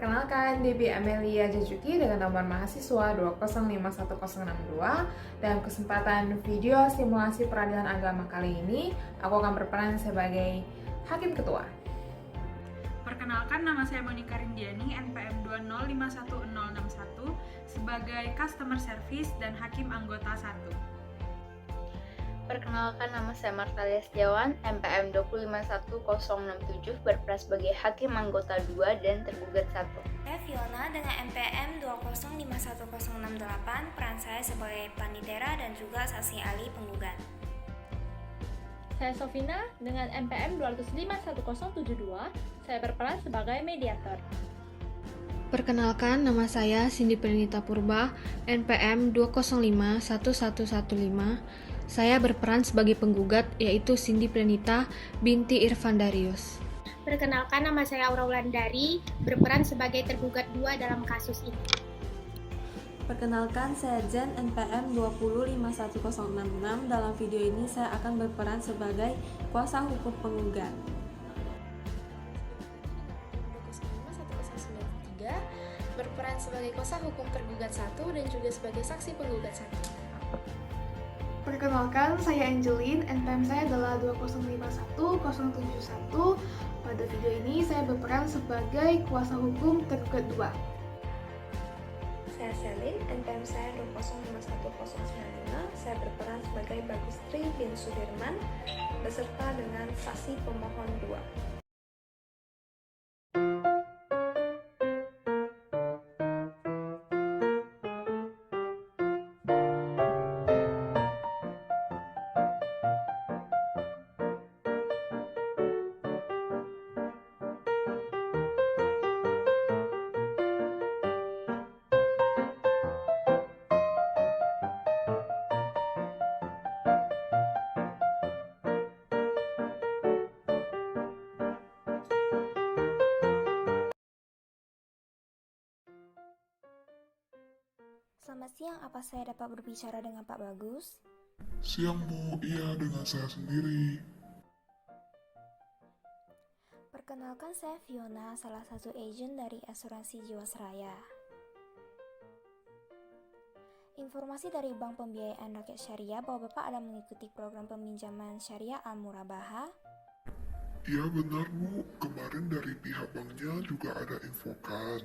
Perkenalkan, Debbie Amelia Jajuki dengan nomor mahasiswa 2051062. Dalam kesempatan video simulasi peradilan agama kali ini, aku akan berperan sebagai Hakim Ketua. Perkenalkan, nama saya Monica Rindiani, NPM 2051061, sebagai Customer Service dan Hakim Anggota 1. Perkenalkan, nama saya Martalia Setiawan, MPM 251067, berperan sebagai Hakim Anggota 2 dan Tergugat 1. Saya Fiona dengan MPM 2051068, peran saya sebagai panitera dan juga saksi ahli penggugat. Saya Sofina dengan MPM 2051072, saya berperan sebagai mediator. Perkenalkan, nama saya Cindy Prenita Purba, NPM 2051115. Saya berperan sebagai penggugat, yaitu Cindy Prenita binti Irfan Darius. Perkenalkan, nama saya Aura Wulandari, berperan sebagai tergugat 2 dalam kasus ini. Perkenalkan, saya Jen, NPM 2051066. Dalam video ini saya akan berperan sebagai kuasa hukum penggugat. 2051093, berperan sebagai kuasa hukum tergugat 1 dan juga sebagai saksi penggugat 1. Perkenalkan, saya Angeline, NPM saya adalah 2051071. Pada video ini saya berperan sebagai kuasa hukum tergugat 2. Saya Selin, NPM saya 2051095. Saya berperan sebagai Bagustri bin Sudirman beserta dengan saksi pemohon 2. Selamat siang, apa saya dapat berbicara dengan Pak Bagus? Siang Bu, iya dengan saya sendiri. Perkenalkan, saya Fiona, salah satu agen dari asuransi Jiwasraya. Informasi dari Bank Pembiayaan Rakyat Syariah bahwa Bapak ada mengikuti program peminjaman syariah Al-Murabaha. Iya benar Bu, kemarin dari pihak banknya juga ada infokan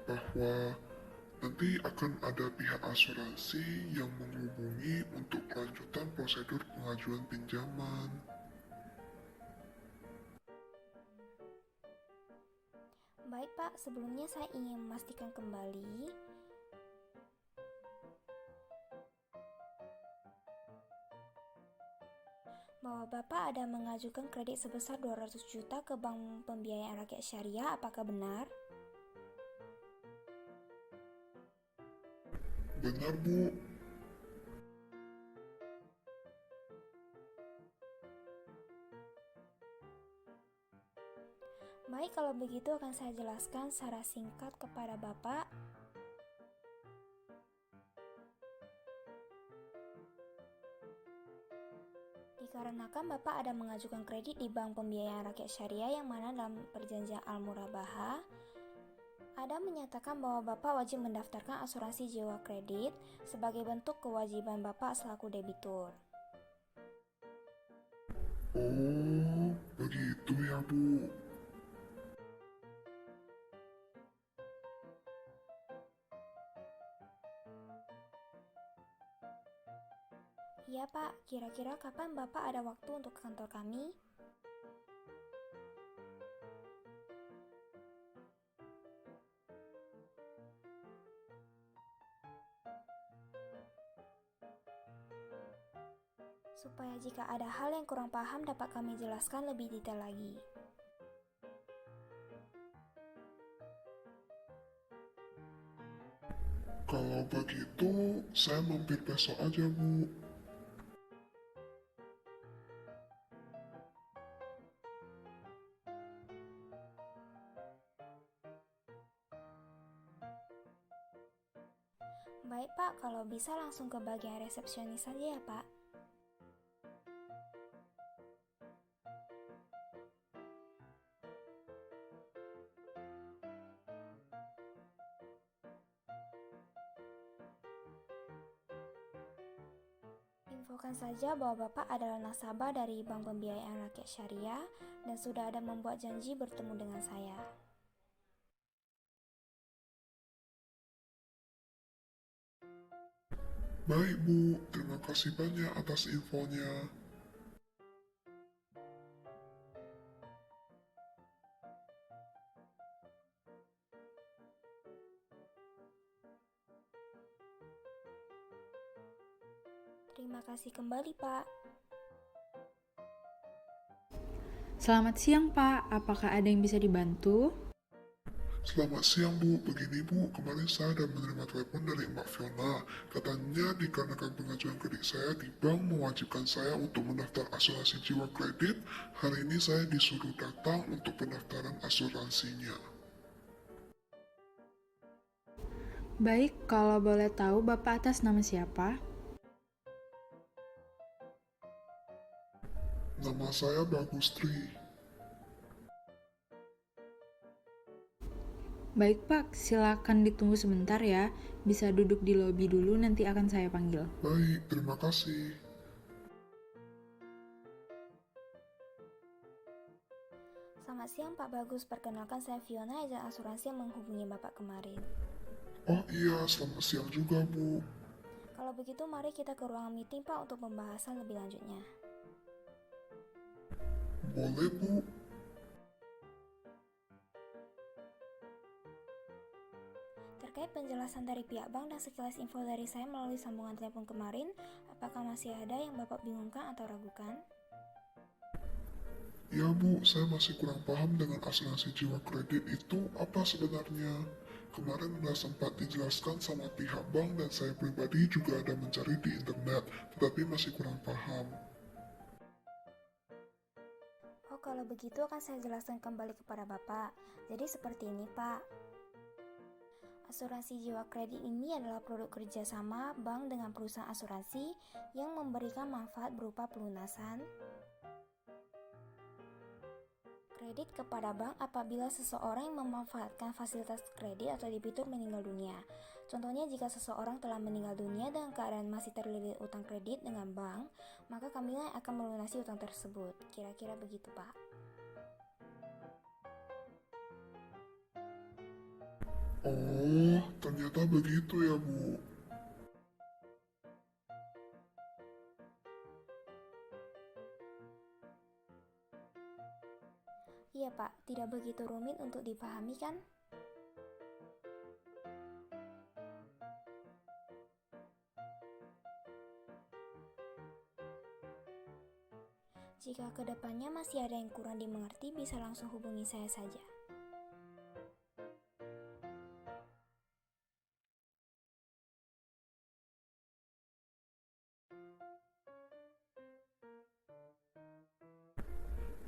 bahwa nanti akan ada pihak asuransi yang menghubungi untuk kelanjutan prosedur pengajuan pinjaman. Baik Pak, sebelumnya saya ingin memastikan kembali bahwa Bapak ada mengajukan kredit sebesar 200 juta ke Bank Pembiayaan Rakyat Syariah, apakah benar? Benar Bu. Baik, kalau begitu akan saya jelaskan secara singkat kepada Bapak. Dikarenakan Bapak ada mengajukan kredit di Bank Pembiayaan Rakyat Syariah yang mana dalam perjanjian Al-Murabaha ada menyatakan bahwa Bapak wajib mendaftarkan asuransi jiwa kredit sebagai bentuk kewajiban Bapak selaku debitur. Oh, begitu ya Bu. Iya Pak, kira-kira kapan Bapak ada waktu untuk ke kantor kami? Supaya jika ada hal yang kurang paham dapat kami jelaskan lebih detail lagi. Kalau begitu, saya mampir besok aja Bu. Baik Pak, kalau bisa langsung ke bagian resepsionis saja ya Pak. Infokan saja bahwa Bapak adalah nasabah dari Bank Pembiayaan Rakyat Syariah dan sudah ada membuat janji bertemu dengan saya. Baik Bu, terima kasih banyak atas infonya. Terima kasih kembali, Pak. Selamat siang, Pak. Apakah ada yang bisa dibantu? Selamat siang Bu, begini Bu, kemarin saya ada menerima telepon dari Mbak Fiona. Katanya dikarenakan pengajuan kredit saya di bank mewajibkan saya untuk mendaftar asuransi jiwa kredit. Hari ini saya disuruh datang untuk pendaftaran asuransinya. Baik, kalau boleh tahu Bapak atas nama siapa? Nama saya Bagustri. Baik, Pak. Silakan ditunggu sebentar ya. Bisa duduk di lobi dulu, nanti akan saya panggil. Baik, terima kasih. Selamat siang, Pak Bagus. Perkenalkan, saya Fiona, agen asuransi yang menghubungi Bapak kemarin. Oh iya, selamat siang juga Bu. Kalau begitu, mari kita ke ruangan meeting, Pak, untuk pembahasan lebih lanjutnya. Boleh Bu. Terkait penjelasan dari pihak bank dan sekilas info dari saya melalui sambungan telepon kemarin, apakah masih ada yang Bapak bingungkan atau ragukan? Ya Bu, saya masih kurang paham dengan asuransi jiwa kredit itu apa sebenarnya. Kemarin sudah sempat dijelaskan sama pihak bank dan saya pribadi juga ada mencari di internet, tetapi masih kurang paham. Oh, kalau begitu akan saya jelaskan kembali kepada Bapak. Jadi seperti ini, Pak. Asuransi jiwa kredit ini adalah produk kerjasama bank dengan perusahaan asuransi yang memberikan manfaat berupa pelunasan kredit kepada bank apabila seseorang yang memanfaatkan fasilitas kredit atau debitur meninggal dunia. Contohnya, jika seseorang telah meninggal dunia dalam keadaan masih terlilit utang kredit dengan bank, maka kamilah akan melunasi utang tersebut. Kira-kira begitu, Pak. Oh, ternyata begitu ya Bu. Iya, Pak, tidak begitu rumit untuk dipahami kan? Jika kedepannya masih ada yang kurang dimengerti, bisa langsung hubungi saya saja.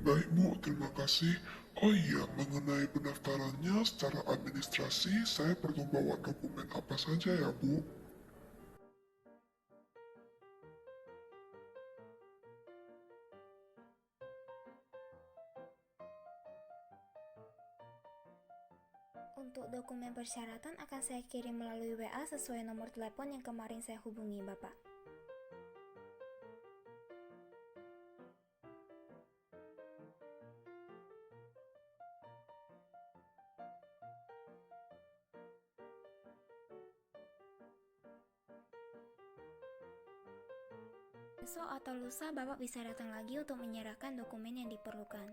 Baik Bu, terima kasih. Oh iya, mengenai pendaftarannya secara administrasi, saya perlu bawa dokumen apa saja ya Bu? Untuk dokumen persyaratan akan saya kirim melalui WA sesuai nomor telepon yang kemarin saya hubungi Bapak. Besok atau lusa Bapak bisa datang lagi untuk menyerahkan dokumen yang diperlukan.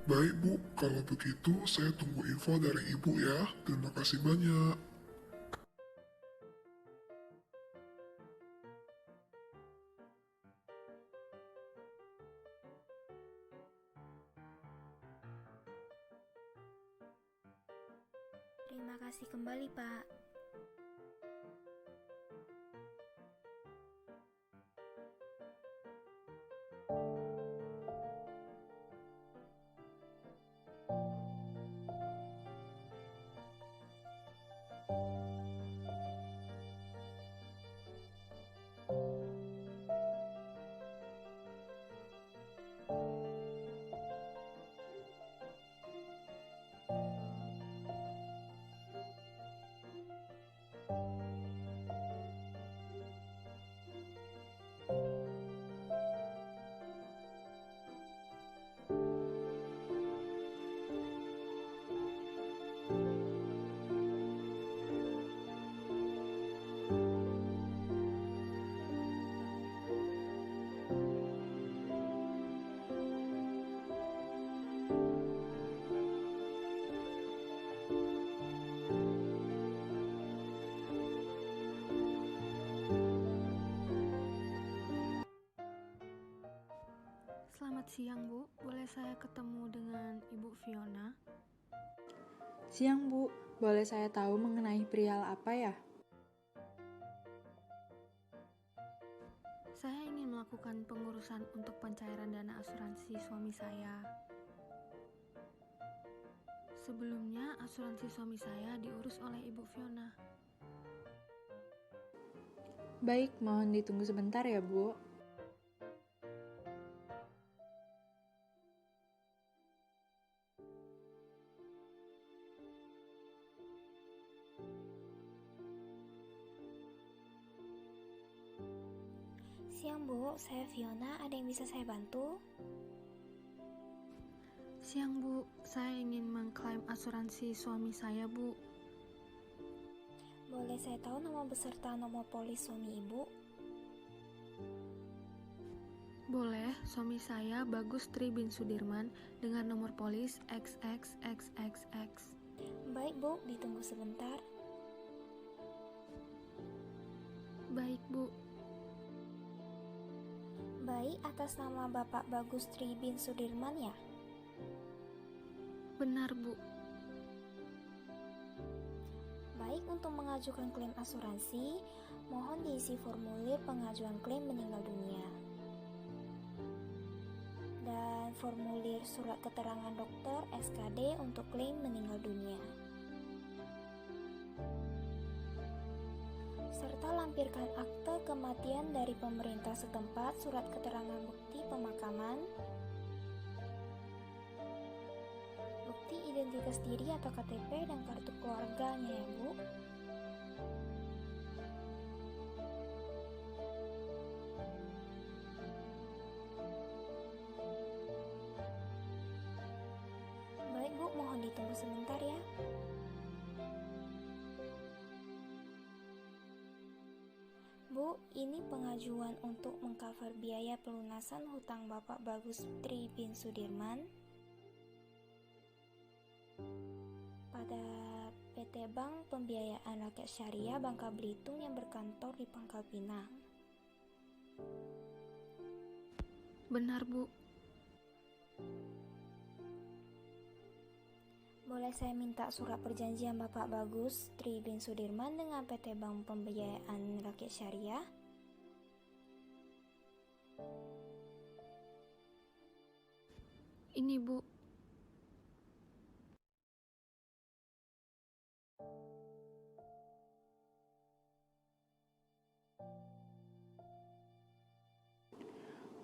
Baik Bu, kalau begitu saya tunggu info dari Ibu ya. Terima kasih banyak. Terima kasih kembali, Pak. Selamat siang, Bu. Boleh saya ketemu dengan Ibu Fiona? Siang, Bu. Boleh saya tahu mengenai perihal apa ya? Saya ingin melakukan pengurusan untuk pencairan dana asuransi suami saya. Sebelumnya, asuransi suami saya diurus oleh Ibu Fiona. Baik, mohon ditunggu sebentar ya, Bu. Siang Bu, saya Fiona, ada yang bisa saya bantu? Siang, Bu. Saya ingin mengklaim asuransi suami saya, Bu. Boleh saya tahu nama beserta nomor polis suami Ibu? Boleh, suami saya Bagus Tri bin Sudirman dengan nomor polis XXXXX. Baik Bu, ditunggu sebentar. Baik, Bu. Baik, atas nama Bapak Bagus Tri bin Sudirman ya? Benar, Bu. Baik, untuk mengajukan klaim asuransi, mohon diisi formulir pengajuan klaim meninggal dunia dan formulir surat keterangan dokter SKD untuk klaim meninggal dunia, serta lampirkan akte kematian dari pemerintah setempat, surat keterangan bukti pemakaman, bukti identitas diri atau KTP, dan kartu keluarganya ya Bu. Baik Bu, mohon ditunggu sebentar ya. Bu, ini pengajuan untuk mengcover biaya pelunasan hutang Bapak Bagus Tri bin Sudirman pada PT Bank Pembiayaan Rakyat Syariah Bangka Belitung yang berkantor di Pangkal Pinang. Benar, Bu. Boleh saya minta surat perjanjian Bapak Bagus Tri bin Sudirman dengan PT Bank Pembiayaan Rakyat Syariah? Ini, Bu.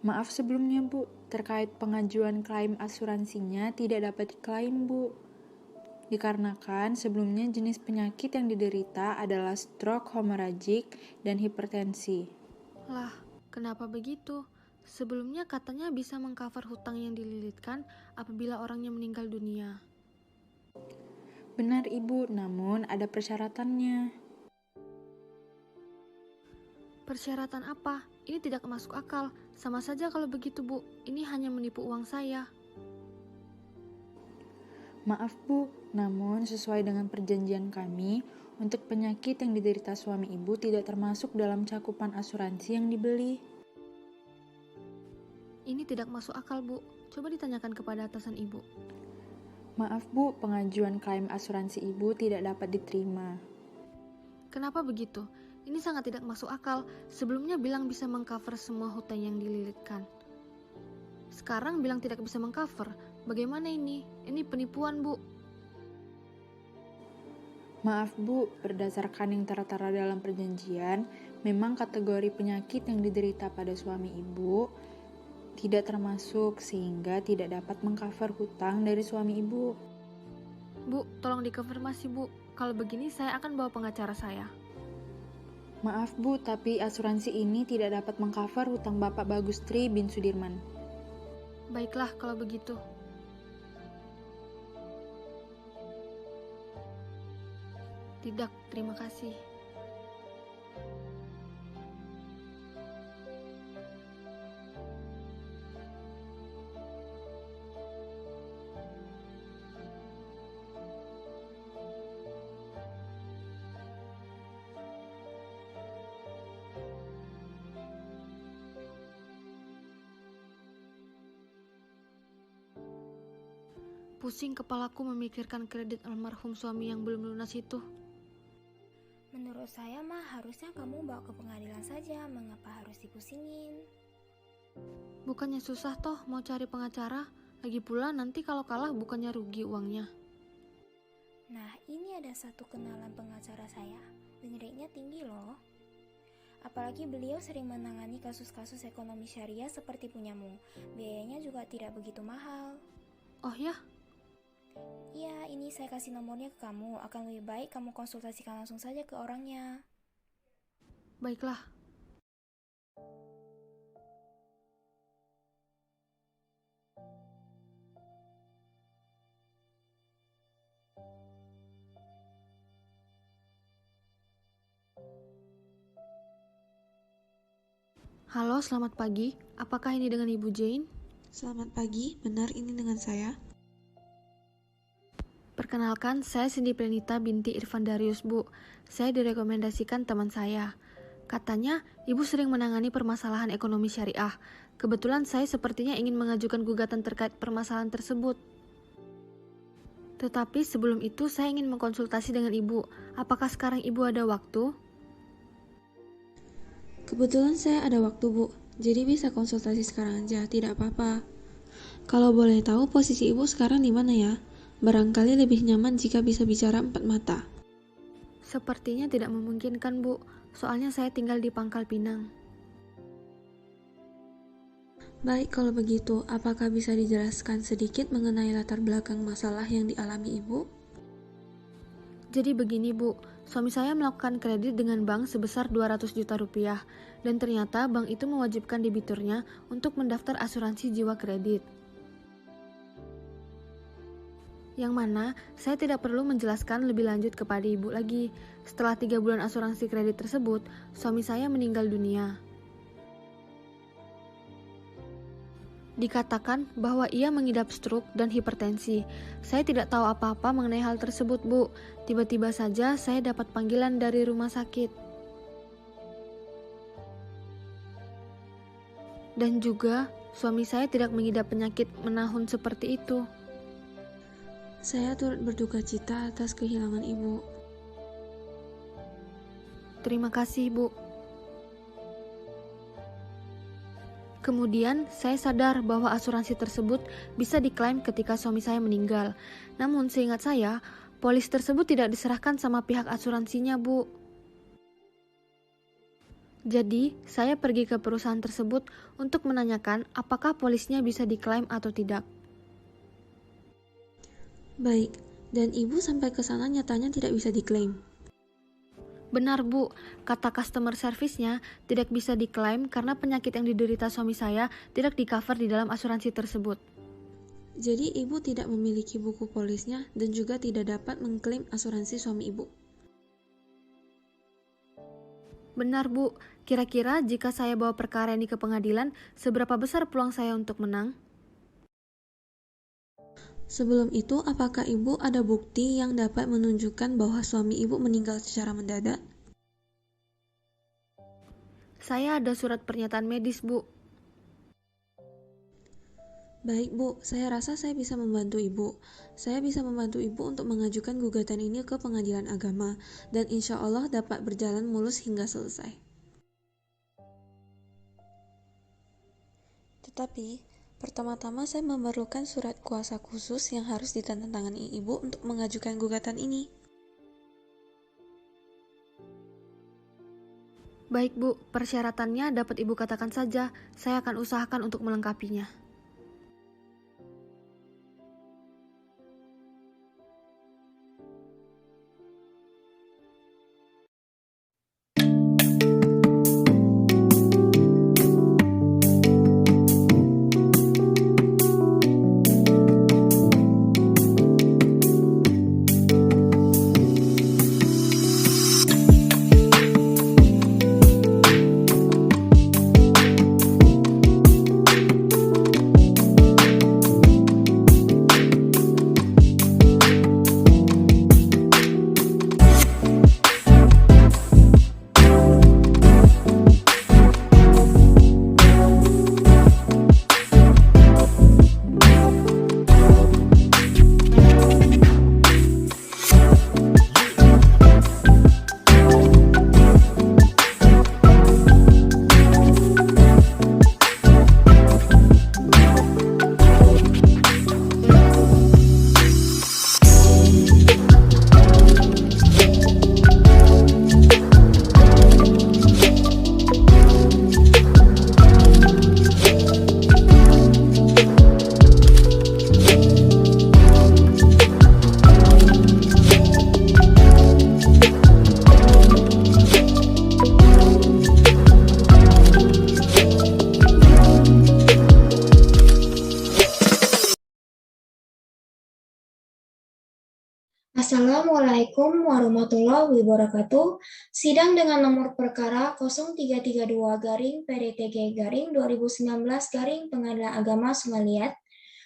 Maaf sebelumnya, Bu. Terkait pengajuan klaim asuransinya tidak dapat diklaim, Bu. Dikarenakan sebelumnya jenis penyakit yang diderita adalah stroke hemoragik dan hipertensi. Lah, kenapa begitu? Sebelumnya katanya bisa mengcover hutang yang dililitkan apabila orangnya meninggal dunia. Benar, Ibu, namun ada persyaratannya. Persyaratan apa? Ini tidak masuk akal. Sama saja kalau begitu, Bu. Ini hanya menipu uang saya. Maaf, Bu, namun sesuai dengan perjanjian kami, untuk penyakit yang diderita suami Ibu tidak termasuk dalam cakupan asuransi yang dibeli. Ini tidak masuk akal, Bu. Coba ditanyakan kepada atasan Ibu. Maaf, Bu, pengajuan klaim asuransi Ibu tidak dapat diterima. Kenapa begitu? Ini sangat tidak masuk akal. Sebelumnya bilang bisa mengcover semua hutang yang dililitkan. Sekarang bilang tidak bisa mengcover. Bagaimana ini? Ini penipuan, Bu. Maaf, Bu, berdasarkan yang tertera dalam perjanjian, memang kategori penyakit yang diderita pada suami Ibu tidak termasuk sehingga tidak dapat mengcover hutang dari suami Ibu. Bu, tolong dikonfirmasi, Bu. Kalau begini saya akan bawa pengacara saya. Maaf, Bu, tapi asuransi ini tidak dapat mengcover hutang Bapak Bagus Tri bin Sudirman. Baiklah kalau begitu. Tidak, terima kasih. Pusing kepalaku memikirkan kredit almarhum suami yang belum lunas itu. Menurut saya mah harusnya kamu bawa ke pengadilan saja, mengapa harus dipusingin? Bukannya susah toh mau cari pengacara, lagi pula nanti kalau kalah bukannya rugi uangnya. Nah, ini ada satu kenalan pengacara saya, dan rate-nya tinggi loh. Apalagi beliau sering menangani kasus-kasus ekonomi syariah seperti punyamu. Biayanya juga tidak begitu mahal. Oh ya? Iya, ini saya kasih nomornya ke kamu. Akan lebih baik kamu konsultasikan langsung saja ke orangnya. Baiklah. Halo, selamat pagi. Apakah ini dengan Ibu Jane? Selamat pagi, benar ini dengan saya. Perkenalkan, saya Cindy Prenita binti Irfan Darius, Bu. Saya direkomendasikan teman saya. Katanya, Ibu sering menangani permasalahan ekonomi syariah. Kebetulan saya sepertinya ingin mengajukan gugatan terkait permasalahan tersebut. Tetapi sebelum itu saya ingin mengkonsultasi dengan Ibu. Apakah sekarang Ibu ada waktu? Kebetulan saya ada waktu, Bu. Jadi bisa konsultasi sekarang aja, tidak apa-apa. Kalau boleh tahu posisi Ibu sekarang di mana ya? Barangkali lebih nyaman jika bisa bicara empat mata. Sepertinya tidak memungkinkan, Bu. Soalnya saya tinggal di Pangkal Pinang. Baik, kalau begitu, apakah bisa dijelaskan sedikit mengenai latar belakang masalah yang dialami Ibu? Jadi begini, Bu. Suami saya melakukan kredit dengan bank sebesar 200 juta rupiah. Dan ternyata bank itu mewajibkan debiturnya untuk mendaftar asuransi jiwa kredit. Yang mana saya tidak perlu menjelaskan lebih lanjut kepada Ibu lagi. Setelah 3 bulan asuransi kredit tersebut, suami saya meninggal dunia. Dikatakan bahwa ia mengidap stroke dan hipertensi. Saya tidak tahu apa-apa mengenai hal tersebut, Bu. Tiba-tiba saja saya dapat panggilan dari rumah sakit. Dan juga, suami saya tidak mengidap penyakit menahun seperti itu. Saya turut berduka cita atas kehilangan Ibu. Terima kasih, Bu. Kemudian, saya sadar bahwa asuransi tersebut bisa diklaim ketika suami saya meninggal. Namun, seingat saya, polis tersebut tidak diserahkan sama pihak asuransinya, Bu. Jadi, saya pergi ke perusahaan tersebut untuk menanyakan apakah polisnya bisa diklaim atau tidak. Baik, dan Ibu sampai ke sana nyatanya tidak bisa diklaim. Benar, Bu. Kata customer service-nya tidak bisa diklaim karena penyakit yang diderita suami saya tidak di-cover di dalam asuransi tersebut. Jadi Ibu tidak memiliki buku polisnya dan juga tidak dapat mengklaim asuransi suami Ibu. Benar, Bu. Kira-kira jika saya bawa perkara ini ke pengadilan, seberapa besar peluang saya untuk menang? Sebelum itu, apakah Ibu ada bukti yang dapat menunjukkan bahwa suami Ibu meninggal secara mendadak? Saya ada surat pernyataan medis, Bu. Baik, Bu. Saya rasa saya bisa membantu Ibu. Saya bisa membantu Ibu untuk mengajukan gugatan ini ke pengadilan agama, dan insya Allah dapat berjalan mulus hingga selesai. Tetapi, pertama-tama saya memerlukan surat kuasa khusus yang harus ditandatangani Ibu untuk mengajukan gugatan ini. Baik, Bu. Persyaratannya dapat Ibu katakan saja. Saya akan usahakan untuk melengkapinya. Assalamualaikum warahmatullahi wabarakatuh. Sidang dengan nomor perkara 0332 garing PDTG garing 2019 garing Pengadilan Agama Sungai Liat,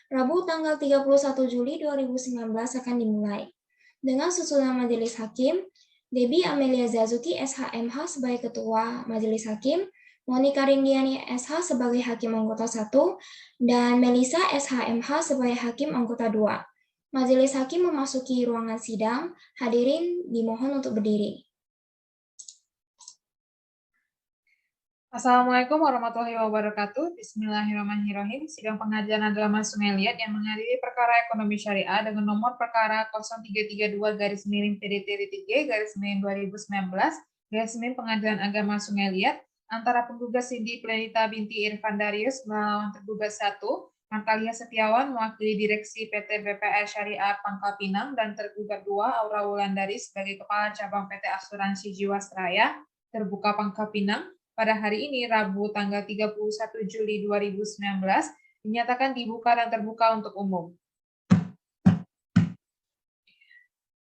Rabu tanggal 31 Juli 2019 akan dimulai. Dengan susunan Majelis Hakim, Debbie Amelia Zazuki SHMH sebagai Ketua Majelis Hakim, Monika Rindiani SH sebagai Hakim Anggota 1, dan Melisa SHMH sebagai Hakim Anggota 2. Majelis Hakim memasuki ruangan sidang. Hadirin dimohon untuk berdiri. Assalamualaikum warahmatullahi wabarakatuh. Bismillahirrahmanirrahim. Sidang Pengadilan Agama Sungai Liat yang mengadili perkara ekonomi syariah dengan nomor perkara 0332 garis miring PDT-3 garis miring 2019 garis miring Pengadilan Agama Sungai Liat antara penggugat Cindy Plenita binti Irfan Darius melawan tergugat 1, Natalia Setiawan mewakili Direksi PT BPR Syariah Pangkal Pinang dan tergugat 2, Aura Wulandari sebagai Kepala Cabang PT Asuransi Jiwasraya Terbuka Pangkal Pinang pada hari ini Rabu tanggal 31 Juli 2019 dinyatakan dibuka dan terbuka untuk umum.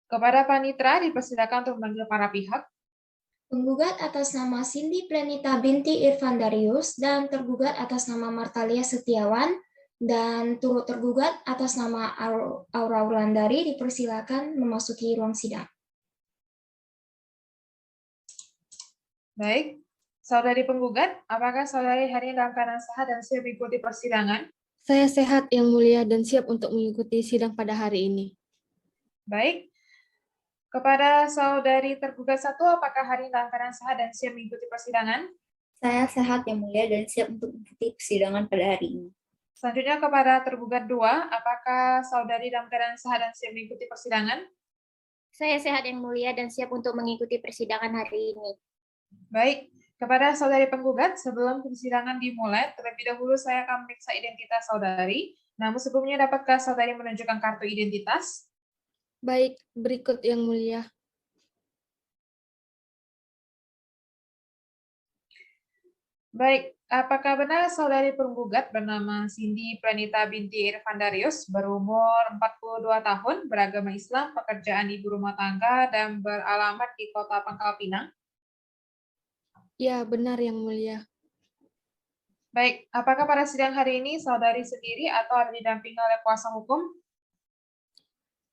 Kepada Panitra dipersilakan untuk memanggil para pihak. Penggugat atas nama Cindy Plenita binti Irfan Darius dan tergugat atas nama Martalia Setiawan dan turut tergugat atas nama Aura Wulandari dipersilakan memasuki ruang sidang. Baik, saudari penggugat, apakah saudari hari ini dalam keadaan sehat dan siap mengikuti persidangan? Saya sehat, Yang Mulia, dan siap untuk mengikuti sidang pada hari ini. Baik, kepada saudari tergugat 1, apakah hari ini dalam keadaan sehat dan siap mengikuti persidangan? Saya sehat, Yang Mulia, dan siap untuk mengikuti persidangan pada hari ini. Selanjutnya kepada tergugat 2, apakah saudari dalam keadaan sehat dan siap mengikuti persidangan? Saya sehat Yang Mulia dan siap untuk mengikuti persidangan hari ini. Baik, kepada saudari penggugat, sebelum persidangan dimulai, terlebih dahulu saya akan memeriksa identitas saudari. Namun sebelumnya, dapatkah saudari menunjukkan kartu identitas? Baik, berikut Yang Mulia. Baik, apakah benar saudari penggugat bernama Cindy Plenita binti Irfan Darius, berumur 42 tahun, beragama Islam, pekerjaan ibu rumah tangga, dan beralamat di Kota Pangkal Pinang? Ya, benar Yang Mulia. Baik, apakah pada sidang hari ini saudari sendiri atau ada didampingi oleh kuasa hukum?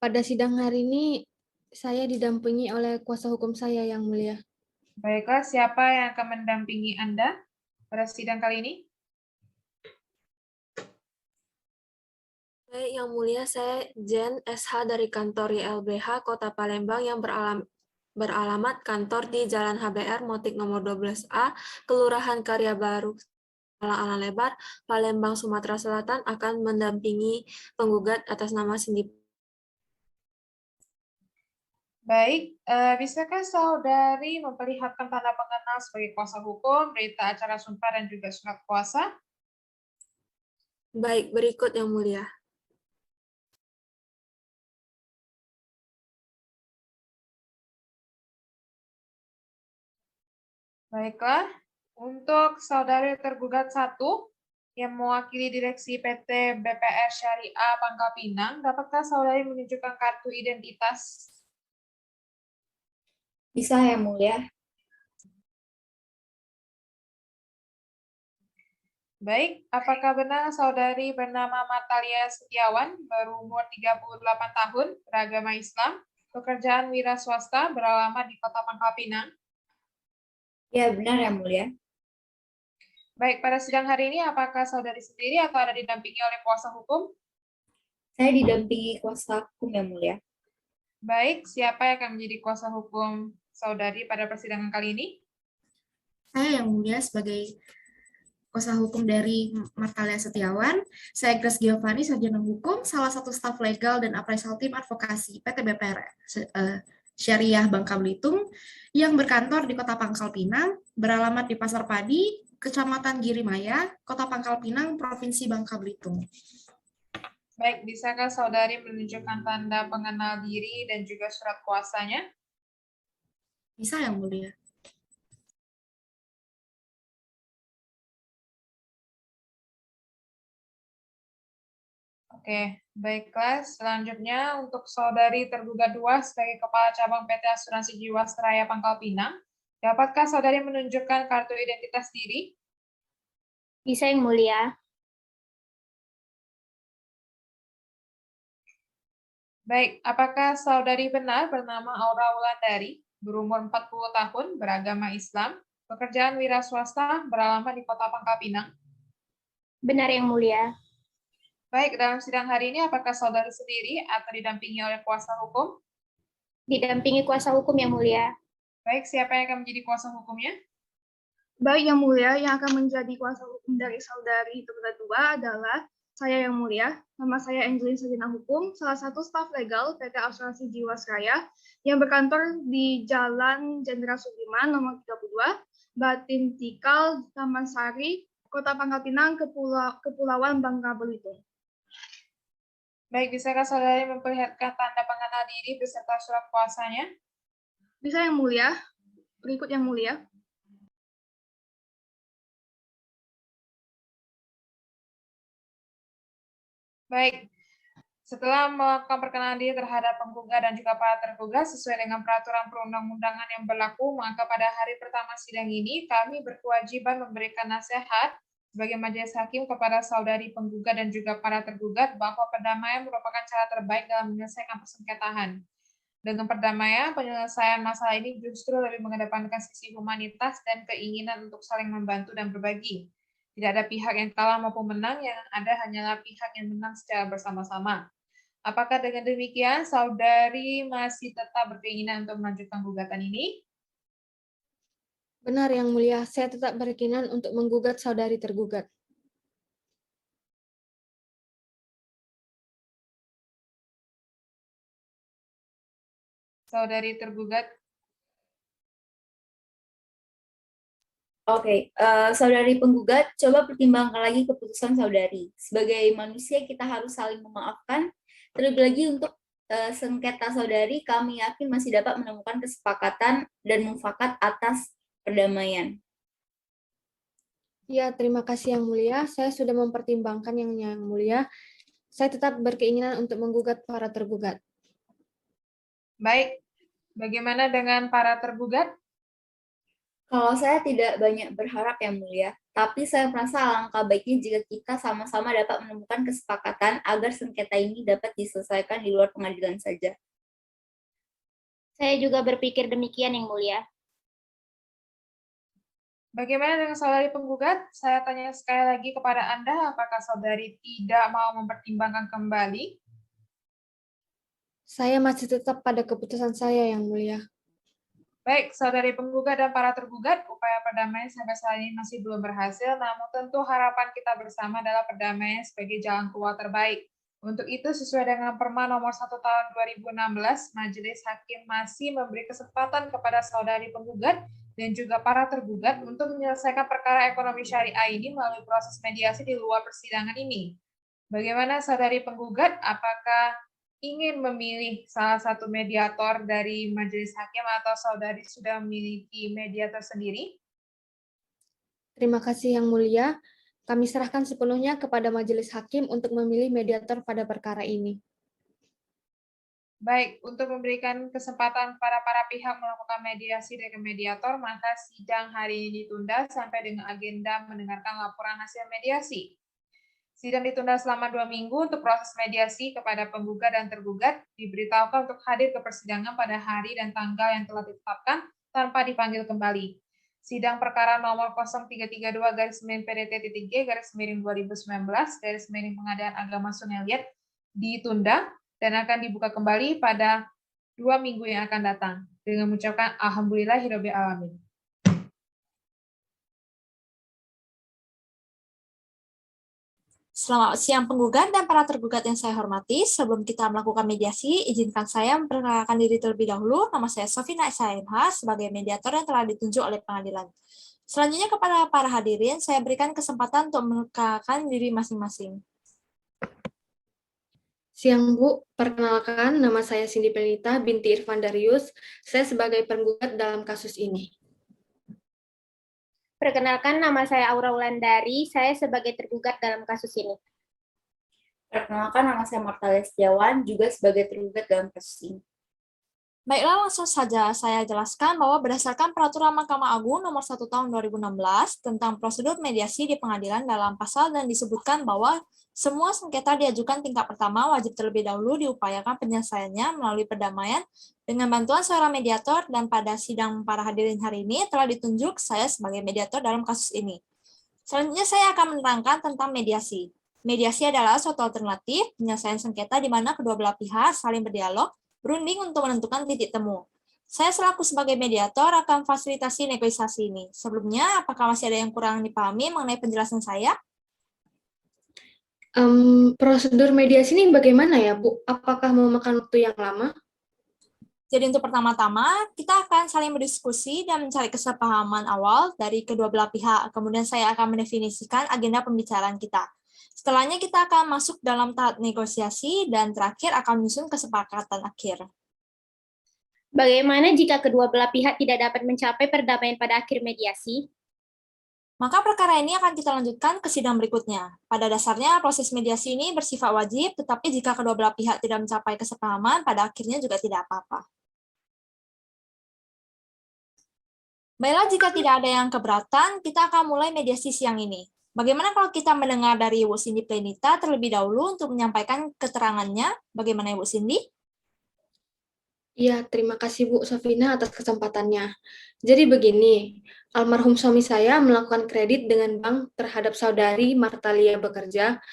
Pada sidang hari ini, saya didampingi oleh kuasa hukum saya, Yang Mulia. Baiklah, siapa yang akan mendampingi Anda pada sidang kali ini? Baik, Yang Mulia, saya Jen SH dari kantor YLBH Kota Palembang yang beralamat kantor di Jalan HBR Motik nomor 12A, Kelurahan Karya Baru, Alang Lebar, Palembang, Sumatera Selatan akan mendampingi penggugat atas nama Cindy. Baik, bisakah saudari memperlihatkan tanda pengenal sebagai kuasa hukum, berita acara sumpah, dan juga surat kuasa? Baik, berikut Yang Mulia. Baiklah, untuk saudari tergugat 1 yang mewakili Direksi PT BPR Syariah Pangkal Pinang, dapatkah saudari menunjukkan kartu identitas? Bisa, Yang Mulia. Baik, apakah benar saudari bernama Martalia Setiawan, berumur 38 tahun, beragama Islam, pekerjaan wira swasta, beralamat di Kota Pangkal Pinang? Ya, benar Yang Mulia. Baik, pada sidang hari ini apakah saudari sendiri atau ada didampingi oleh kuasa hukum? Saya didampingi kuasa hukum Yang Mulia. Baik, siapa yang akan menjadi kuasa hukum saudari pada persidangan kali ini? Saya Yang Mulia sebagai kuasa hukum dari Martalia Setiawan. Saya Grace Giovanni, sarjana hukum, salah satu staf legal dan appraisal tim advokasi PT BPR Syariah Bangka Belitung yang berkantor di Kota Pangkal Pinang, beralamat di Pasar Padi, Kecamatan Girimaya, Kota Pangkal Pinang, Provinsi Bangka Belitung. Baik, bisakah saudari menunjukkan tanda pengenal diri dan juga surat kuasanya? Bisa Yang Mulia. Oke, baiklah. Selanjutnya untuk saudari tergugat 2 sebagai Kepala Cabang PT Asuransi Jiwasraya Pangkal Pinang, dapatkah saudari menunjukkan kartu identitas diri? Bisa yang mulia. Baik, apakah saudari benar bernama Aura Wulandari, berumur 40 tahun, beragama Islam, pekerjaan wira swasta, beralamat di Kota Pangkal Pinang? Benar yang mulia. Baik, dalam sidang hari ini apakah saudari sendiri atau didampingi oleh kuasa hukum? Didampingi kuasa hukum yang mulia. Baik, siapa yang akan menjadi kuasa hukumnya? Baik yang mulia, yang akan menjadi kuasa hukum dari saudari tergugat 2 adalah saya yang mulia. Nama saya Angelin Sarjana Hukum, salah satu staf legal PT Asuransi Jiwasraya yang berkantor di Jalan Jenderal Sudirman nomor 32, Batin Tikal, Taman Sari, Kota Pangkal Pinang, Kepulauan Bangka Belitung. Baik, bisakah saudari memperlihatkan tanda pengenal diri beserta surat kuasanya? Bisa yang mulia, berikut yang mulia. Baik, setelah melakukan perkenalan diri terhadap penggugat dan juga para tergugat sesuai dengan peraturan perundang-undangan yang berlaku, maka pada hari pertama sidang ini kami berkewajiban memberikan nasihat sebagai majelis hakim kepada saudari penggugat dan juga para tergugat bahwa perdamaian merupakan cara terbaik dalam menyelesaikan persengketaan. Dengan perdamaian, penyelesaian masalah ini justru lebih mengedepankan sisi humanitas dan keinginan untuk saling membantu dan berbagi. Tidak ada pihak yang kalah maupun menang, yang ada hanyalah pihak yang menang secara bersama-sama. Apakah dengan demikian, saudari masih tetap berkeinginan untuk melanjutkan gugatan ini? Benar yang mulia, saya tetap berkenan untuk menggugat saudari tergugat. Saudari tergugat. Oke, saudari penggugat, coba pertimbangkan lagi keputusan saudari. Sebagai manusia kita harus saling memaafkan. Terlebih lagi untuk sengketa saudari, kami yakin masih dapat menemukan kesepakatan dan mufakat atas perdamaian. Ya, terima kasih yang mulia. Saya sudah mempertimbangkan yang mulia. Saya tetap berkeinginan untuk menggugat para tergugat. Baik, bagaimana dengan para tergugat? Kalau saya tidak banyak berharap yang mulia, tapi saya merasa alangkah baiknya jika kita sama-sama dapat menemukan kesepakatan agar sengketa ini dapat diselesaikan di luar pengadilan saja. Saya juga berpikir demikian yang mulia. Bagaimana dengan saudari penggugat? Saya tanya sekali lagi kepada Anda, apakah saudari tidak mau mempertimbangkan kembali? Saya masih tetap pada keputusan saya yang mulia. Baik, saudari penggugat dan para tergugat, upaya perdamaian sampai saat ini masih belum berhasil, namun tentu harapan kita bersama adalah perdamaian sebagai jalan keluar terbaik. Untuk itu, sesuai dengan Perma nomor 1 tahun 2016, Majelis Hakim masih memberi kesempatan kepada saudari penggugat dan juga para tergugat untuk menyelesaikan perkara ekonomi syariah ini melalui proses mediasi di luar persidangan ini. Bagaimana saudari penggugat, apakah ingin memilih salah satu mediator dari majelis hakim atau saudari sudah memiliki mediator sendiri? Terima kasih yang mulia. Kami serahkan sepenuhnya kepada majelis hakim untuk memilih mediator pada perkara ini. Baik, untuk memberikan kesempatan kepada para pihak melakukan mediasi dengan mediator, maka sidang hari ini ditunda sampai dengan agenda mendengarkan laporan hasil mediasi. Sidang ditunda selama 2 minggu untuk proses mediasi kepada penggugat dan tergugat, diberitahukan untuk hadir ke persidangan pada hari dan tanggal yang telah ditetapkan tanpa dipanggil kembali. Sidang perkara nomor 0332-PDT-G-2019 Pengadilan Agama Sungai Liat ditunda dan akan dibuka kembali pada 2 minggu yang akan datang. Dengan mengucapkan Alhamdulillahirabbil alamin. Selamat siang penggugat dan para tergugat yang saya hormati. Sebelum kita melakukan mediasi, izinkan saya memperkenalkan diri terlebih dahulu. Nama saya Sofina SHMH sebagai mediator yang telah ditunjuk oleh pengadilan. Selanjutnya kepada para hadirin, saya berikan kesempatan untuk memperkenalkan diri masing-masing. Siang Bu, perkenalkan nama saya Cindy Pelita binti Irfan Darius. Saya sebagai penggugat dalam kasus ini. Perkenalkan, nama saya Aura Wulandari, saya sebagai tergugat dalam kasus ini. Perkenalkan, nama saya Martalia Setiawan, juga sebagai tergugat dalam kasus ini. Baiklah, langsung saja saya jelaskan bahwa berdasarkan Peraturan Mahkamah Agung Nomor 1 Tahun 2016 tentang prosedur mediasi di pengadilan, dalam pasal dan disebutkan bahwa semua sengketa diajukan tingkat pertama wajib terlebih dahulu diupayakan penyelesaiannya melalui perdamaian dengan bantuan seorang mediator, dan pada sidang para hadirin hari ini telah ditunjuk saya sebagai mediator dalam kasus ini. Selanjutnya saya akan menerangkan tentang mediasi. Mediasi adalah suatu alternatif penyelesaian sengketa di mana kedua belah pihak saling berdialog, berunding untuk menentukan titik temu. Saya selaku sebagai mediator akan fasilitasi negosiasi ini. Sebelumnya, apakah masih ada yang kurang dipahami mengenai penjelasan saya? Prosedur mediasi ini bagaimana ya, Bu? Apakah memakan waktu yang lama? Jadi untuk pertama-tama, kita akan saling berdiskusi dan mencari kesepahaman awal dari kedua belah pihak. Kemudian saya akan mendefinisikan agenda pembicaraan kita. Setelahnya kita akan masuk dalam tahap negosiasi dan terakhir akan menyusun kesepakatan akhir. Bagaimana jika kedua belah pihak tidak dapat mencapai perdamaian pada akhir mediasi? Maka perkara ini akan kita lanjutkan ke sidang berikutnya. Pada dasarnya proses mediasi ini bersifat wajib, tetapi jika kedua belah pihak tidak mencapai kesepahaman, pada akhirnya juga tidak apa-apa. Baiklah, jika tidak ada yang keberatan, kita akan mulai mediasi siang ini. Bagaimana kalau kita mendengar dari Ibu Cindy Plenita terlebih dahulu untuk menyampaikan keterangannya? Bagaimana Ibu Cindy? Iya, terima kasih Bu Sofina atas kesempatannya. Jadi begini, almarhum suami saya melakukan kredit dengan bank terhadap saudari Martalia Bekerja.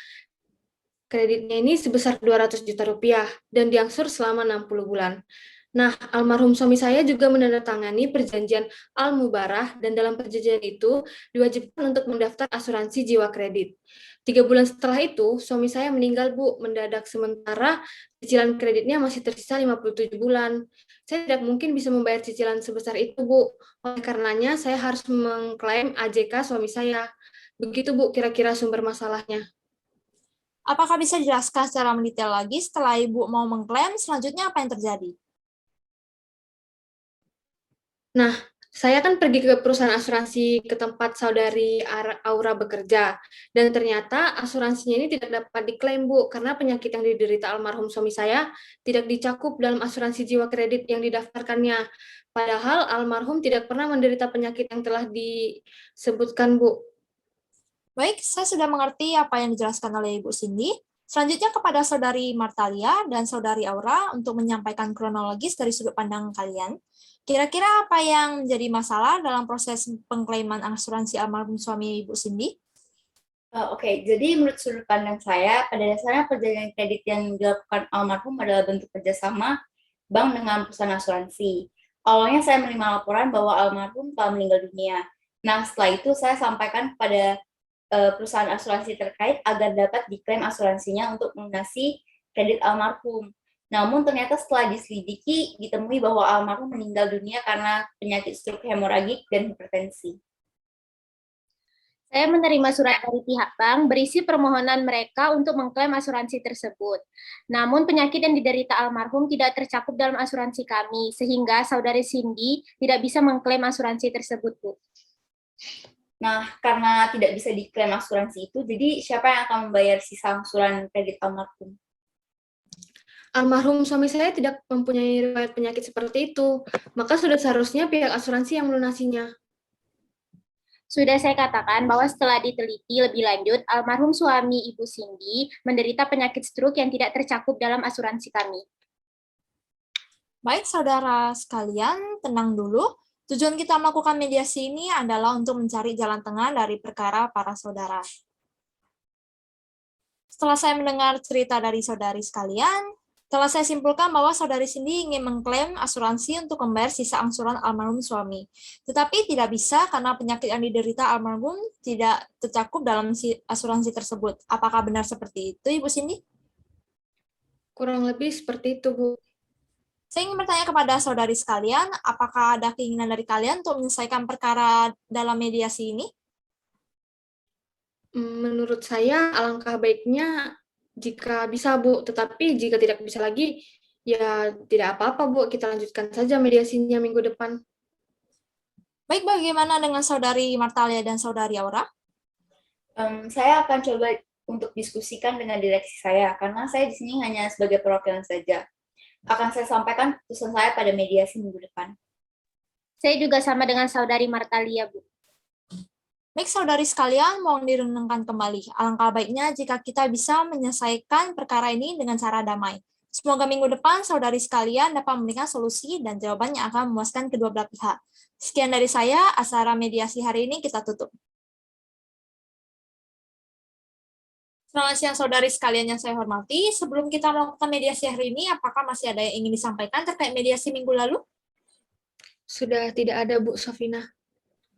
Kreditnya ini sebesar 200 juta rupiah dan diangsur selama 60 bulan. Nah, almarhum suami saya juga menandatangani perjanjian al-mubarah dan dalam perjanjian itu diwajibkan untuk mendaftar asuransi jiwa kredit. 3 bulan setelah itu, suami saya meninggal, Bu, mendadak, sementara cicilan kreditnya masih tersisa 57 bulan. Saya tidak mungkin bisa membayar cicilan sebesar itu, Bu. Oleh karenanya, saya harus mengklaim AJK suami saya. Begitu, Bu, kira-kira sumber masalahnya. Apakah bisa dijelaskan secara mendetail lagi setelah Ibu mau mengklaim, selanjutnya apa yang terjadi? Nah, saya kan pergi ke perusahaan asuransi ke tempat saudari Aura bekerja, dan ternyata asuransinya ini tidak dapat diklaim, Bu, karena penyakit yang diderita almarhum suami saya tidak dicakup dalam asuransi jiwa kredit yang didaftarkannya. Padahal almarhum tidak pernah menderita penyakit yang telah disebutkan, Bu. Baik, saya sudah mengerti apa yang dijelaskan oleh Ibu Cindy. Selanjutnya kepada saudari Martalia dan saudari Aura untuk menyampaikan kronologis dari sudut pandang kalian. Kira-kira apa yang menjadi masalah dalam proses pengklaiman asuransi almarhum suami Ibu Cindy? Oke, jadi menurut sudut pandang saya, pada dasarnya perjanjian kredit yang dilakukan almarhum adalah bentuk kerjasama bank dengan perusahaan asuransi. Awalnya saya menerima laporan bahwa almarhum telah meninggal dunia. Nah, setelah itu saya sampaikan kepada perusahaan asuransi terkait agar dapat diklaim asuransinya untuk melunasi kredit almarhum. Namun ternyata setelah diselidiki, ditemui bahwa almarhum meninggal dunia karena penyakit stroke hemoragik dan hipertensi. Saya menerima surat dari pihak bank berisi permohonan mereka untuk mengklaim asuransi tersebut. Namun penyakit yang diderita almarhum tidak tercakup dalam asuransi kami, sehingga saudari Cindy tidak bisa mengklaim asuransi tersebut, Bu. Nah, karena tidak bisa diklaim asuransi itu, jadi siapa yang akan membayar sisa angsuran kredit almarhum? Almarhum suami saya tidak mempunyai riwayat penyakit seperti itu, maka sudah seharusnya pihak asuransi yang melunasinya. Sudah saya katakan bahwa setelah diteliti lebih lanjut, almarhum suami Ibu Cindy menderita penyakit stroke yang tidak tercakup dalam asuransi kami. Baik, saudara sekalian, tenang dulu. Tujuan kita melakukan mediasi ini adalah untuk mencari jalan tengah dari perkara para saudara. Setelah saya mendengar cerita dari saudari sekalian, telah saya simpulkan bahwa saudari Cindy ingin mengklaim asuransi untuk membayar sisa angsuran almarhum suami. Tetapi tidak bisa karena penyakit yang diderita almarhum tidak tercakup dalam asuransi tersebut. Apakah benar seperti itu, Ibu Cindy? Kurang lebih seperti itu, Bu. Saya ingin bertanya kepada saudari sekalian, apakah ada keinginan dari kalian untuk menyelesaikan perkara dalam mediasi ini? Menurut saya, alangkah baiknya jika bisa, Bu. Tetapi jika tidak bisa lagi, ya tidak apa-apa, Bu. Kita lanjutkan saja mediasinya minggu depan. Baik, bagaimana dengan saudari Martalia dan saudari Aura? Saya akan coba untuk diskusikan dengan direksi saya, karena saya di sini hanya sebagai perwakilan saja. Akan saya sampaikan keputusan saya pada mediasi minggu depan. Saya juga sama dengan Saudari Martalia, Bu. Baik, saudari sekalian, mohon direnungkan kembali. Alangkah baiknya jika kita bisa menyelesaikan perkara ini dengan cara damai. Semoga minggu depan saudari sekalian dapat memberikan solusi dan jawaban yang akan memuaskan kedua belah pihak. Sekian dari saya, acara mediasi hari ini kita tutup. Selamat siang saudari sekalian yang saya hormati. Sebelum kita melakukan mediasi hari ini, apakah masih ada yang ingin disampaikan terkait mediasi minggu lalu? Sudah tidak ada, Bu Sofina.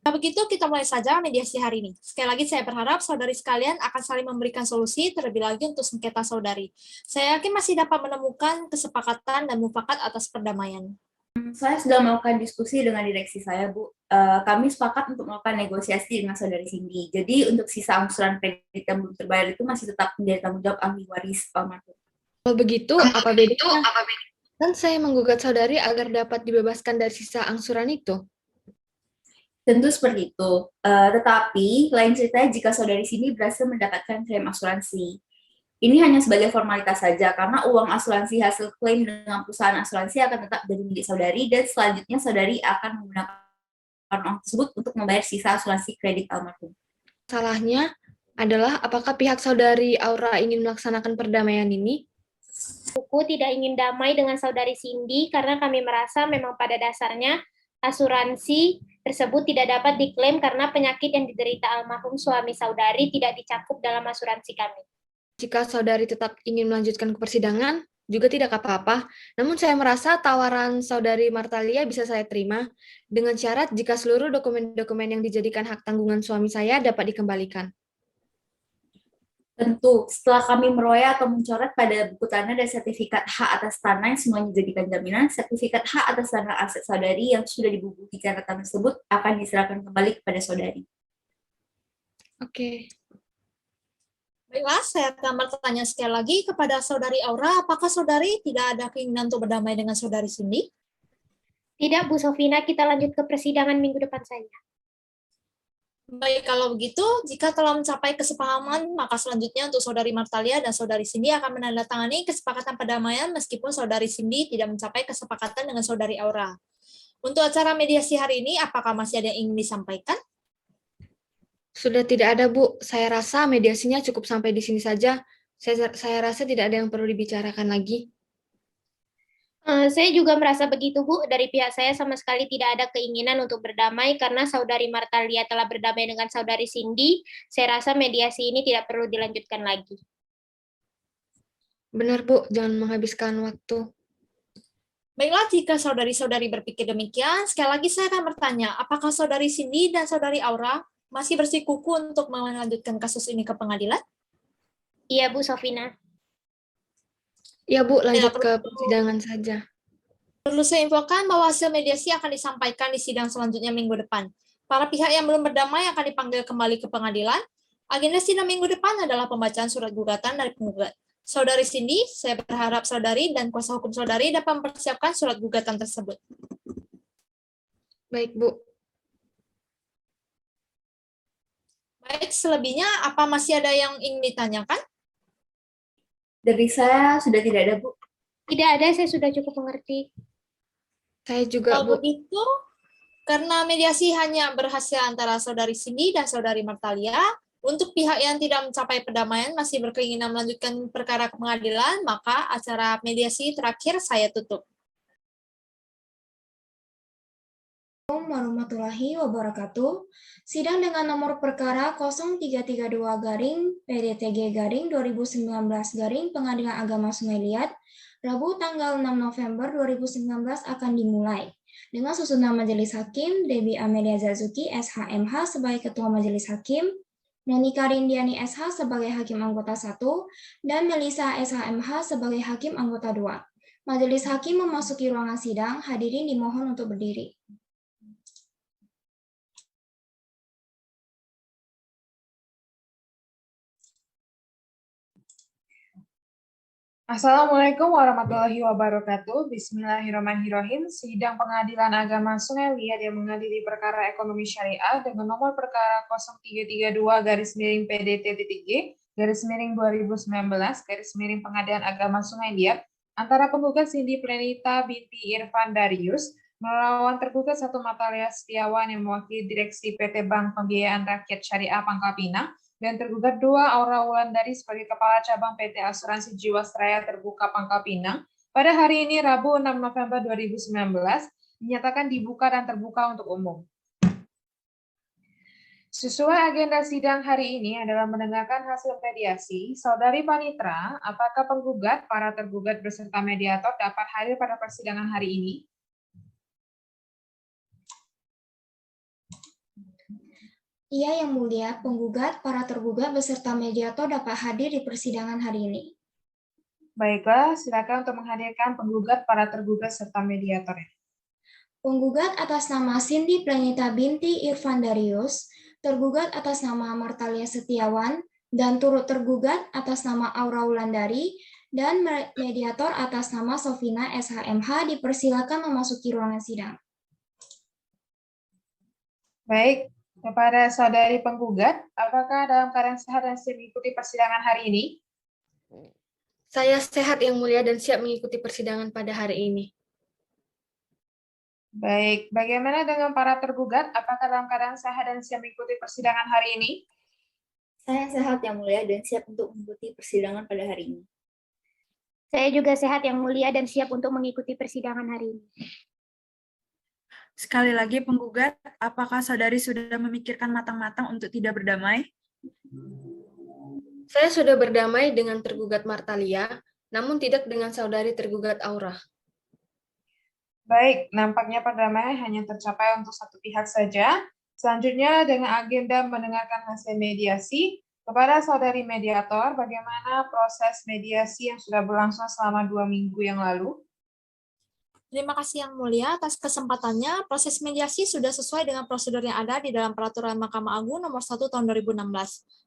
Nah, begitu kita mulai saja mediasi hari ini. Sekali lagi saya berharap saudari sekalian akan saling memberikan solusi terlebih lagi untuk sengketa saudari. Saya yakin masih dapat menemukan kesepakatan dan mufakat atas perdamaian. Saya sudah melakukan diskusi dengan direksi saya, Bu. Kami sepakat untuk melakukan negosiasi dengan saudari Cindy. Jadi untuk sisa angsuran kredit yang belum terbayar itu masih tetap menjadi tanggung jawab ahli waris almarhum. Kalau begitu, apa bedanya? Kan saya menggugat saudari agar dapat dibebaskan dari sisa angsuran itu. Tentu seperti itu, tetapi lain ceritanya jika saudari Cindy berhasil mendapatkan klaim asuransi. Ini hanya sebagai formalitas saja, karena uang asuransi hasil klaim dengan perusahaan asuransi akan tetap jadi milik saudari, dan selanjutnya saudari akan menggunakan uang tersebut untuk membayar sisa asuransi kredit almarhum. Salahnya adalah apakah pihak saudari Aura ingin melaksanakan perdamaian ini? Buku tidak ingin damai dengan saudari Cindy karena kami merasa memang pada dasarnya asuransi tersebut tidak dapat diklaim karena penyakit yang diderita almarhum suami saudari tidak dicakup dalam asuransi kami. Jika saudari tetap ingin melanjutkan ke persidangan, juga tidak apa-apa. Namun saya merasa tawaran saudari Martalia bisa saya terima, dengan syarat jika seluruh dokumen-dokumen yang dijadikan hak tanggungan suami saya dapat dikembalikan. Tentu, setelah kami meroya atau mencoret pada buku tanah dan sertifikat hak atas tanah yang semuanya dijadikan jaminan, sertifikat hak atas tanah aset saudari yang sudah dibubuhi catatan tersebut akan diserahkan kembali kepada saudari. Oke. Baiklah, saya akan bertanya sekali lagi kepada saudari Aura, apakah saudari tidak ada keinginan untuk berdamai dengan saudari Cindy? Tidak, Bu Sofina, kita lanjut ke persidangan minggu depan saja. Baik, kalau begitu, jika telah mencapai kesepahaman, maka selanjutnya untuk saudari Martalia dan saudari Cindy akan menandatangani kesepakatan perdamaian meskipun saudari Cindy tidak mencapai kesepakatan dengan saudari Aura. Untuk acara mediasi hari ini, apakah masih ada yang ingin disampaikan? Sudah tidak ada, Bu. Saya rasa mediasinya cukup sampai di sini saja. Saya rasa tidak ada yang perlu dibicarakan lagi. Saya juga merasa begitu, Bu. Dari pihak saya sama sekali tidak ada keinginan untuk berdamai karena saudari Martalia telah berdamai dengan saudari Cindy. Saya rasa mediasi ini tidak perlu dilanjutkan lagi. Benar, Bu. Jangan menghabiskan waktu. Baiklah, jika saudari-saudari berpikir demikian, sekali lagi saya akan bertanya, apakah saudari Cindy dan saudari Aura masih bersikukuh untuk melanjutkan kasus ini ke pengadilan? Iya, Bu Sofina. Ya, Bu, lanjut ke persidangan saja. Perlu saya infokan bahwa hasil mediasi akan disampaikan di sidang selanjutnya minggu depan. Para pihak yang belum berdamai akan dipanggil kembali ke pengadilan. Agenda sidang minggu depan adalah pembacaan surat gugatan dari penggugat. Saudari Cindy, saya berharap saudari dan kuasa hukum saudari dapat mempersiapkan surat gugatan tersebut. Baik, Bu. Baik, selebihnya apa masih ada yang ingin ditanyakan? Dari saya sudah tidak ada, Bu. Tidak ada, saya sudah cukup mengerti. Saya juga, Kalau Bu. begitu, karena mediasi hanya berhasil antara saudari Cindy dan saudari Martalia, untuk pihak yang tidak mencapai perdamaian masih berkeinginan melanjutkan perkara ke pengadilan, maka acara mediasi terakhir saya tutup. Assalamualaikum warahmatullahi wabarakatuh. Sidang dengan nomor perkara 0332-PDTG-2019- Pengadilan Agama Sungai Liat, Rabu tanggal 6 November 2019 akan dimulai. Dengan susunan Majelis Hakim, Debbie Amelia Zazuki, SHMH sebagai Ketua Majelis Hakim, Monika Rindiani SH sebagai Hakim Anggota 1, dan Melisa SHMH sebagai Hakim Anggota 2. Majelis Hakim memasuki ruangan sidang, hadirin dimohon untuk berdiri. Assalamualaikum warahmatullahi wabarakatuh. Bismillahirrahmanirrahim. Sidang Pengadilan Agama Sungai Liat yang mengadili perkara ekonomi syariah dengan nomor perkara 0332-PDT-G Pengadilan Agama Sungai Liat antara penggugat Cindy Plenita binti Irfan Darius melawan tergugat Satu Matalia Setiawan yang mewakili Direksi PT Bank Pembiayaan Rakyat Syariah Pangkal Pinang dan tergugat 2 Aura Wulandari sebagai Kepala Cabang PT Asuransi Jiwasraya Terbuka Pangkal Pinang pada hari ini Rabu 6 November 2019 dinyatakan dibuka dan terbuka untuk umum. Sesuai agenda sidang hari ini adalah mendengarkan hasil mediasi. Saudari Panitra, apakah penggugat, para tergugat beserta mediator dapat hadir pada persidangan hari ini? Iya, Yang Mulia, penggugat, para tergugat beserta mediator dapat hadir di persidangan hari ini. Baiklah, silakan untuk menghadirkan penggugat, para tergugat serta mediator. Penggugat atas nama Cindy Plenita binti Irfan Darius, tergugat atas nama Martalia Setiawan, dan turut tergugat atas nama Aura Wulandari, dan mediator atas nama Sofina SHMH dipersilakan memasuki ruangan sidang. Baik, kepada saudari penggugat, apakah dalam keadaan sehat dan siap mengikuti persidangan hari ini? Saya sehat Yang Mulia dan siap mengikuti persidangan pada hari ini. Baik, bagaimana dengan para tergugat? Apakah dalam keadaan sehat dan siap mengikuti persidangan hari ini? Saya sehat Yang Mulia dan siap untuk mengikuti persidangan pada hari ini. Saya juga sehat Yang Mulia dan siap untuk mengikuti persidangan hari ini. Sekali lagi penggugat, apakah saudari sudah memikirkan matang-matang untuk tidak berdamai? Saya sudah berdamai dengan tergugat Martalia, namun tidak dengan saudari tergugat Aura. Baik, nampaknya perdamaian hanya tercapai untuk satu pihak saja. Selanjutnya dengan agenda mendengarkan hasil mediasi, kepada saudari mediator, bagaimana proses mediasi yang sudah berlangsung selama 2 minggu yang lalu? Terima kasih Yang Mulia atas kesempatannya. Proses mediasi sudah sesuai dengan prosedur yang ada di dalam Peraturan Mahkamah Agung Nomor 1 Tahun 2016.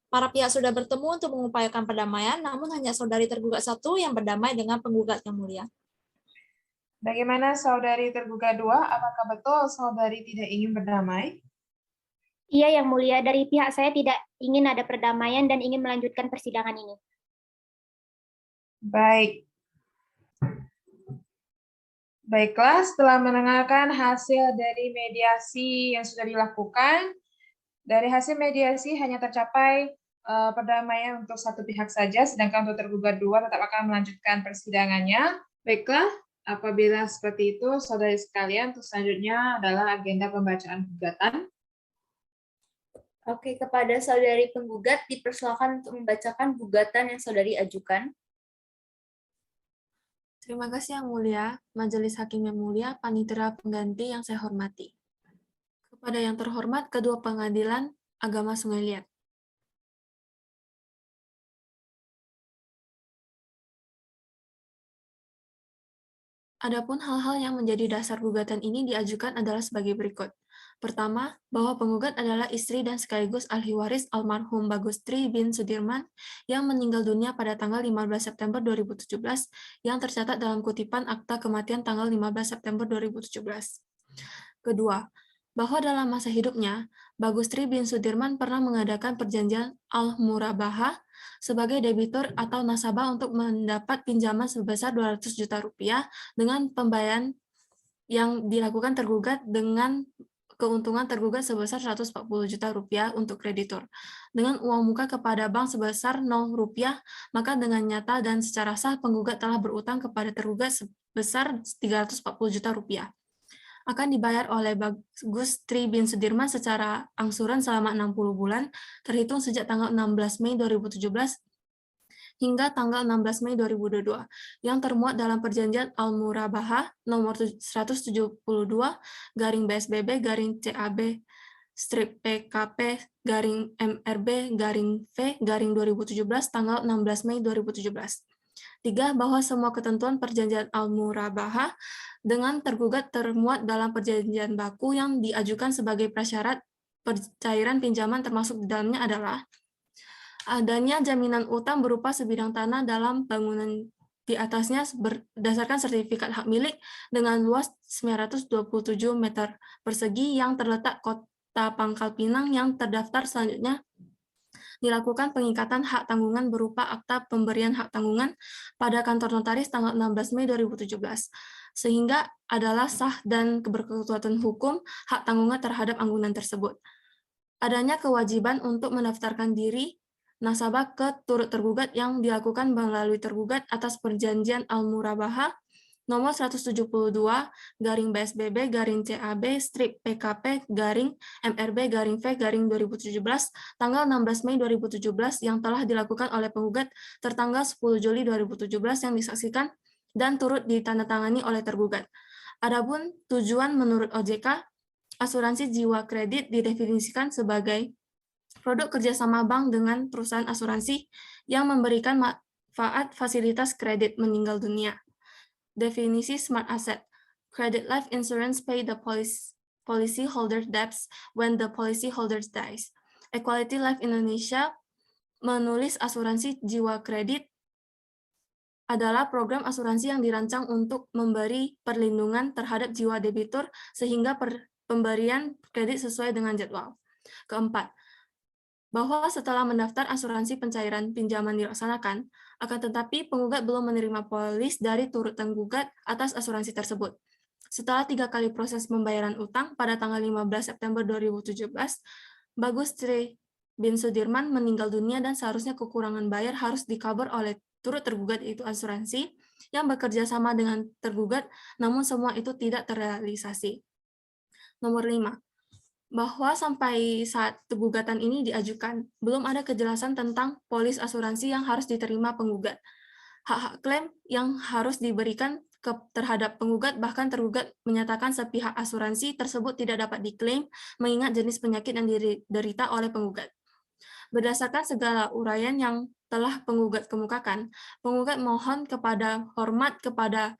Para pihak sudah bertemu untuk mengupayakan perdamaian, namun hanya saudari tergugat 1 yang berdamai dengan penggugat Yang Mulia. Bagaimana saudari tergugat 2? Apakah betul saudari tidak ingin berdamai? Iya Yang Mulia, dari pihak saya tidak ingin ada perdamaian dan ingin melanjutkan persidangan ini. Baik. Baiklah, setelah mendengarkan hasil dari mediasi yang sudah dilakukan, dari hasil mediasi hanya tercapai perdamaian untuk satu pihak saja, sedangkan untuk tergugat 2 tetap akan melanjutkan persidangannya. Baiklah, apabila seperti itu, saudari sekalian, untuk selanjutnya adalah agenda pembacaan gugatan. Oke, kepada saudari penggugat dipersilakan untuk membacakan gugatan yang saudari ajukan. Terima kasih Yang Mulia, Majelis Hakim yang Mulia, Panitera Pengganti yang saya hormati. Kepada yang terhormat, Kedua Pengadilan Agama Sungai Liat. Adapun hal-hal yang menjadi dasar gugatan ini diajukan adalah sebagai berikut. Pertama, bahwa penggugat adalah istri dan sekaligus ahli waris almarhum Bagustri bin Sudirman yang meninggal dunia pada tanggal 15 September 2017 yang tercatat dalam kutipan akta kematian tanggal 15 September 2017. Kedua, bahwa dalam masa hidupnya, Bagustri bin Sudirman pernah mengadakan perjanjian al-murabahah sebagai debitur atau nasabah untuk mendapat pinjaman sebesar 200 juta rupiah dengan pembayaran yang dilakukan tergugat dengan keuntungan tergugat sebesar 140 juta rupiah untuk kreditur. Dengan uang muka kepada bank sebesar 0 rupiah, maka dengan nyata dan secara sah penggugat telah berutang kepada tergugat sebesar 340 juta rupiah. Akan dibayar oleh Bagustri bin Sudirman secara angsuran selama 60 bulan, terhitung sejak tanggal 16 Mei 2017 hingga tanggal 16 Mei 2022, yang termuat dalam perjanjian Al-Murabahah nomor 170-PKP-MRB-V-2017 tanggal 16 Mei 2017. 3. Bahwa semua ketentuan perjanjian Al-Murabahah dengan tergugat termuat dalam perjanjian baku yang diajukan sebagai prasyarat pencairan pinjaman termasuk di dalamnya adalah adanya jaminan utang berupa sebidang tanah dalam bangunan di atasnya berdasarkan sertifikat hak milik dengan luas 927 meter persegi yang terletak Kota Pangkal Pinang yang terdaftar selanjutnya dilakukan pengikatan hak tanggungan berupa akta pemberian hak tanggungan pada kantor notaris tanggal 16 Mei 2017, sehingga adalah sah dan berkekuatan hukum hak tanggungan terhadap anggunan tersebut. Adanya kewajiban untuk mendaftarkan diri nasabah ke turut tergugat yang dilakukan melalui tergugat atas perjanjian Al-Murabaha nomor 172/BSBB/CAB strip PKP MRB/V/2017 tanggal 16 Mei 2017 yang telah dilakukan oleh penggugat tertanggal 10 Juli 2017 yang disaksikan dan turut ditandatangani oleh tergugat. Adapun tujuan menurut OJK, asuransi jiwa kredit didefinisikan sebagai produk kerjasama bank dengan perusahaan asuransi yang memberikan manfaat fasilitas kredit meninggal dunia. Definisi smart asset. Credit life insurance pay the policy holder debts when the policy holder dies. Equality Life Indonesia menulis asuransi jiwa kredit adalah program asuransi yang dirancang untuk memberi perlindungan terhadap jiwa debitur sehingga pemberian kredit sesuai dengan jadwal. Keempat, bahwa setelah mendaftar asuransi pencairan pinjaman dilaksanakan, akan tetapi penggugat belum menerima polis dari turut tergugat atas asuransi tersebut. Setelah 3 kali proses pembayaran utang pada tanggal 15 September 2017, Bagus Tri bin Sudirman meninggal dunia dan seharusnya kekurangan bayar harus di-cover oleh turut tergugat yaitu asuransi yang bekerja sama dengan tergugat, namun semua itu tidak terrealisasi. Nomor 5. Bahwa sampai saat gugatan ini diajukan, belum ada kejelasan tentang polis asuransi yang harus diterima penggugat. Hak-hak klaim yang harus diberikan terhadap penggugat, bahkan tergugat menyatakan sepihak asuransi tersebut tidak dapat diklaim mengingat jenis penyakit yang diderita oleh penggugat. Berdasarkan segala uraian yang telah penggugat kemukakan, penggugat mohon hormat kepada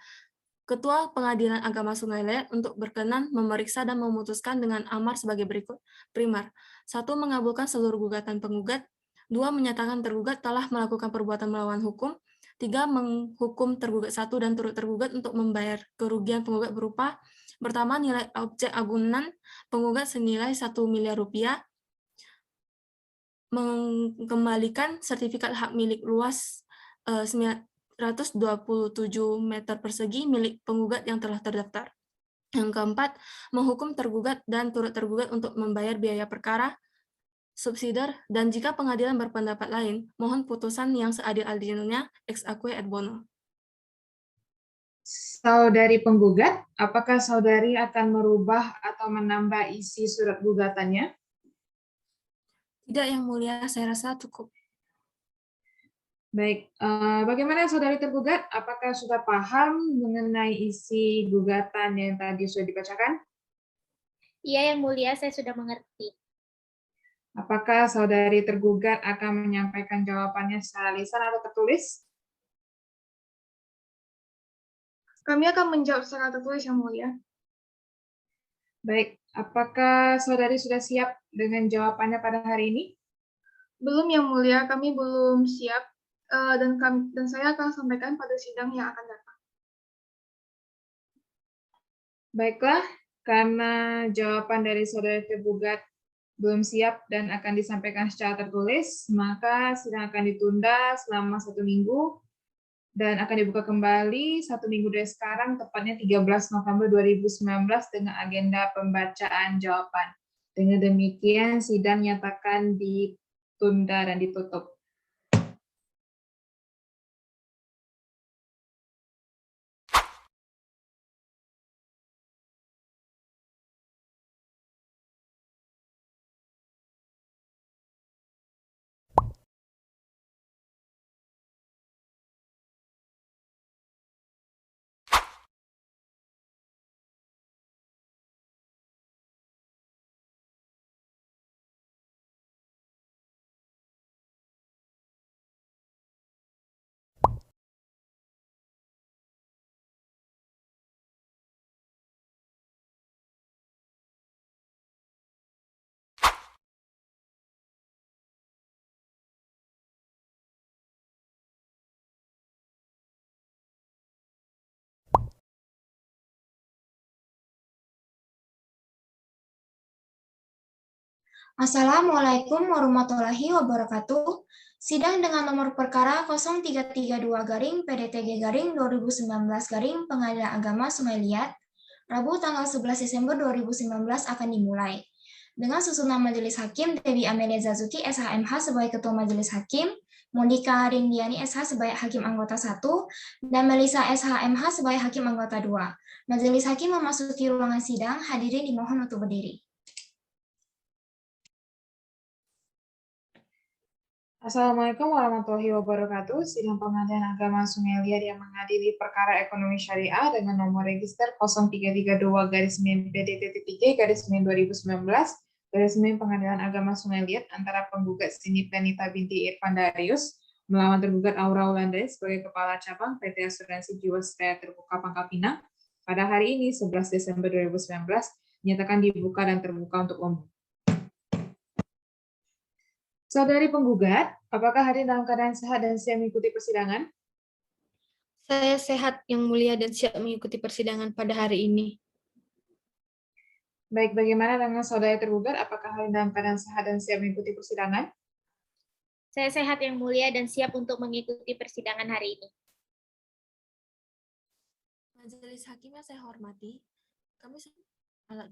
Ketua Pengadilan Agama Sungai Liat untuk berkenan memeriksa dan memutuskan dengan amar sebagai berikut. Primer, 1. Mengabulkan seluruh gugatan penggugat. 2. Menyatakan tergugat telah melakukan perbuatan melawan hukum. 3. Menghukum tergugat 1 dan turut tergugat untuk membayar kerugian penggugat berupa: pertama, nilai objek agunan penggugat senilai 1 miliar rupiah, mengembalikan sertifikat hak milik luas 127 meter persegi milik penggugat yang telah terdaftar. Yang keempat, menghukum tergugat dan turut tergugat untuk membayar biaya perkara, subsidiar, dan jika pengadilan berpendapat lain, mohon putusan yang seadil-adilnya ex aequo et bono. Saudari penggugat, apakah saudari akan merubah atau menambah isi surat gugatannya? Tidak, Yang Mulia, saya rasa cukup. Baik, bagaimana saudari tergugat? Apakah sudah paham mengenai isi gugatan yang tadi sudah dibacakan? Iya, Yang Mulia, saya sudah mengerti. Apakah saudari tergugat akan menyampaikan jawabannya secara lisan atau tertulis? Kami akan menjawab secara tertulis, Yang Mulia. Baik, apakah saudari sudah siap dengan jawabannya pada hari ini? Belum, Yang Mulia, kami belum siap. Dan saya akan sampaikan pada sidang yang akan datang. Baiklah, karena jawaban dari saudari tergugat belum siap dan akan disampaikan secara tertulis, maka sidang akan ditunda selama 1 minggu dan akan dibuka kembali 1 minggu dari sekarang, tepatnya 13 November 2019 dengan agenda pembacaan jawaban. Dengan demikian, sidang nyatakan ditunda dan ditutup. Assalamualaikum warahmatullahi wabarakatuh. Sidang dengan nomor perkara 0332-PDTG-2019- Pengadilan Agama Sungai Liat, Rabu tanggal 11 Desember 2019 akan dimulai. Dengan susunan Majelis Hakim, Dewi Amelia Zazuki, SHMH sebagai Ketua Majelis Hakim, Monika Rindiani, SH sebagai Hakim Anggota 1, dan Melisa SHMH sebagai Hakim Anggota 2. Majelis Hakim memasuki ruangan sidang, hadirin dimohon untuk berdiri. Assalamualaikum warahmatullahi wabarakatuh. Sidang Pengadilan Agama Sungai Liat yang mengadili perkara ekonomi syariah dengan nomor register 0332-PDT-3-2019 Pengadilan Agama Sungai Liat antara penggugat Cindy Pranita binti Irfan Darius melawan tergugat Aura Wulandari sebagai Kepala Cabang PT Asuransi Jiwasraya Terbuka Pangkal Pinang pada hari ini 11 Desember 2019 dinyatakan dibuka dan terbuka untuk umum. Saudari penggugat, apakah hadir dalam keadaan sehat dan siap mengikuti persidangan? Saya sehat, Yang Mulia, dan siap mengikuti persidangan pada hari ini. Baik, bagaimana dengan saudari tergugat? Apakah hadir dalam keadaan sehat dan siap mengikuti persidangan? Saya sehat, Yang Mulia, dan siap untuk mengikuti persidangan hari ini. Majelis Hakim yang saya hormati, kami alat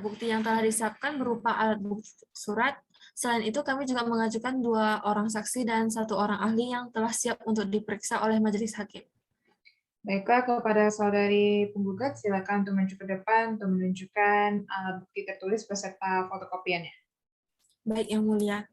bukti yang telah disiapkan berupa alat bukti surat. Selain itu, kami juga mengajukan 2 orang saksi dan 1 orang ahli yang telah siap untuk diperiksa oleh Majelis Hakim. Baiklah, kepada saudari penggugat, silakan untuk maju ke depan untuk menunjukkan alat bukti tertulis beserta fotokopiannya. Baik, Yang Mulia.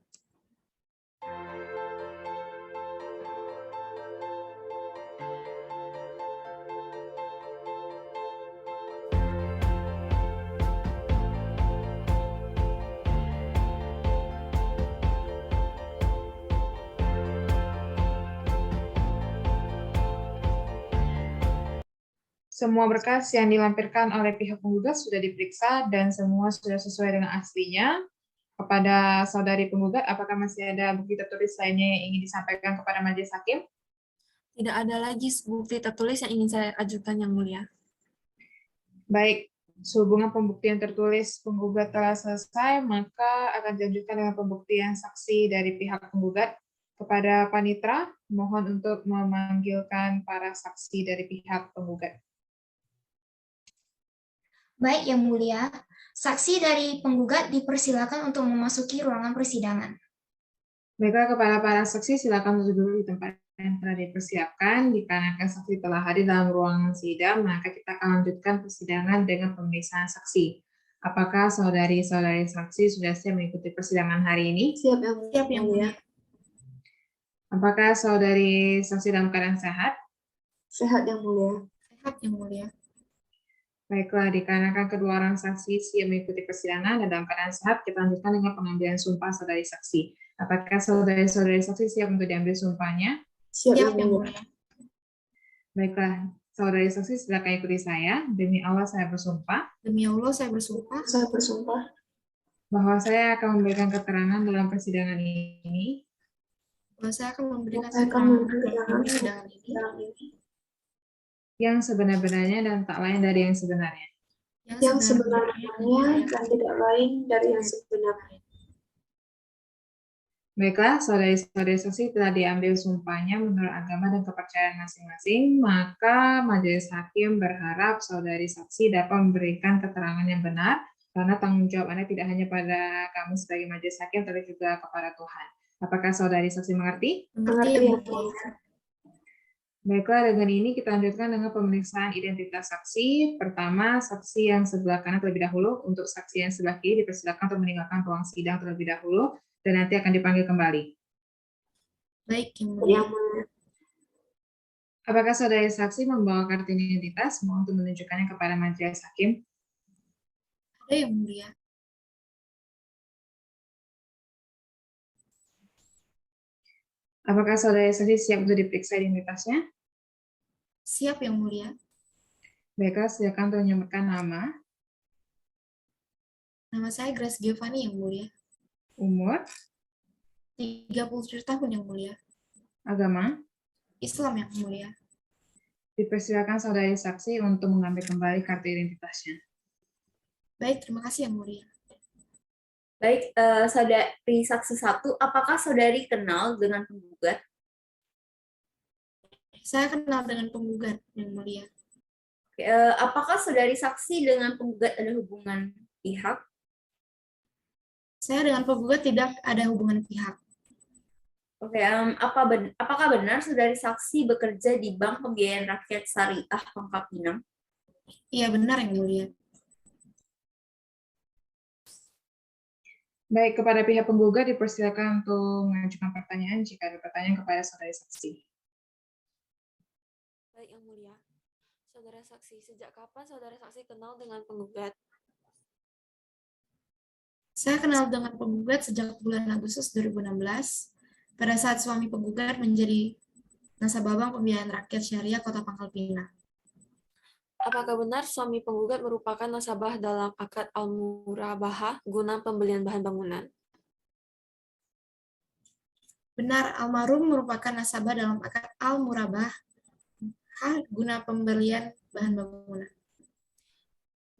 Semua berkas yang dilampirkan oleh pihak penggugat sudah diperiksa dan semua sudah sesuai dengan aslinya. Kepada saudari penggugat, apakah masih ada bukti tertulis lainnya yang ingin disampaikan kepada Majelis Hakim? Tidak ada lagi bukti tertulis yang ingin saya ajukan, Yang Mulia. Baik, sehubungan pembuktian tertulis penggugat telah selesai, maka akan dilanjutkan dengan pembuktian saksi dari pihak penggugat. Kepada Panitra, mohon untuk memanggilkan para saksi dari pihak penggugat. Baik, Yang Mulia, saksi dari penggugat dipersilakan untuk memasuki ruangan persidangan. Baiklah, kepada para saksi silakan duduk dulu di tempat yang telah dipersiapkan. Dikarenakan saksi telah hadir dalam ruangan sidang, maka kita akan lanjutkan persidangan dengan pemeriksaan saksi. Apakah saudari-saudari saksi sudah siap mengikuti persidangan hari ini? Siap, Yang Mulia. Apakah saudari saksi dalam keadaan sehat? Sehat, Yang Mulia. Sehat, Yang Mulia. Baiklah, dikarenakan kedua orang saksi siap mengikuti persidangan dan dalam keadaan sehat, kita lanjutkan dengan pengambilan sumpah saudari saksi. Apakah saudari-saudari saksi siap untuk diambil sumpahnya? Siap, Yang Mulia. Baiklah, saudari saksi silakan ikuti saya. Demi Allah saya bersumpah. Demi Allah saya bersumpah. Saya bersumpah Bahwa saya akan memberikan keterangan dalam persidangan ini. Bahwa saya akan memberikan keterangan ini. Yang sebenar-benarnya dan tak lain dari yang sebenarnya. Yang sebenarnya dan tidak lain dari yang sebenarnya. Baiklah, saudari-saudari saksi telah diambil sumpahnya menurut agama dan kepercayaan masing-masing, maka Majelis Hakim berharap saudari saksi dapat memberikan keterangan yang benar, karena tanggung jawab Anda tidak hanya pada kami sebagai Majelis Hakim, tapi juga kepada Tuhan. Apakah saudari saksi mengerti? Mengerti, Yang Mulia. Baiklah, dengan ini kita lanjutkan dengan pemeriksaan identitas saksi. Pertama, saksi yang sebelah kanan terlebih dahulu. Untuk saksi yang sebelah kiri dipersilakan untuk meninggalkan ruang sidang terlebih dahulu dan nanti akan dipanggil kembali. Baik, Yang Mulia. Apakah saudari saksi membawa kartu identitas? Mohon untuk menunjukkannya kepada Majelis Hakim. Ada, Yang Mulia. Apakah saudari saksi siap untuk diperiksa identitasnya? Siap, Yang Mulia. Baiklah, silakan untuk menyampaikan nama. Nama saya Grace Giovanni, Yang Mulia. Umur? 37 tahun, Yang Mulia. Agama? Islam, Yang Mulia. Dipersilakan saudari saksi untuk mengambil kembali kartu identitasnya. Baik, terima kasih, Yang Mulia. Baik, saudari saksi 1, apakah saudari kenal dengan penggugat? Saya kenal dengan penggugat, Yang Mulia. Oke, apakah saudari saksi dengan penggugat ada hubungan pihak? Saya dengan penggugat tidak ada hubungan pihak. Oke, apakah benar saudari saksi bekerja di Bank Pembiayaan Rakyat Syariah Pangkal Pinang? Iya, benar, Yang Mulia. Baik, kepada pihak penggugat dipersilakan untuk mengajukan pertanyaan jika ada pertanyaan kepada saudari saksi. Baik, Yang Mulia. Saudara saksi, sejak kapan saudara saksi kenal dengan penggugat? Saya kenal dengan penggugat sejak bulan Agustus 2016, pada saat suami penggugat menjadi nasabah Bank Pembiayaan Rakyat Syariah Kota Pangkal Pinang. Apakah benar suami penggugat merupakan nasabah dalam akad al-murabahah guna pembelian bahan bangunan? Benar, almarhum merupakan nasabah dalam akad al-murabahah guna pembelian bahan bangunan.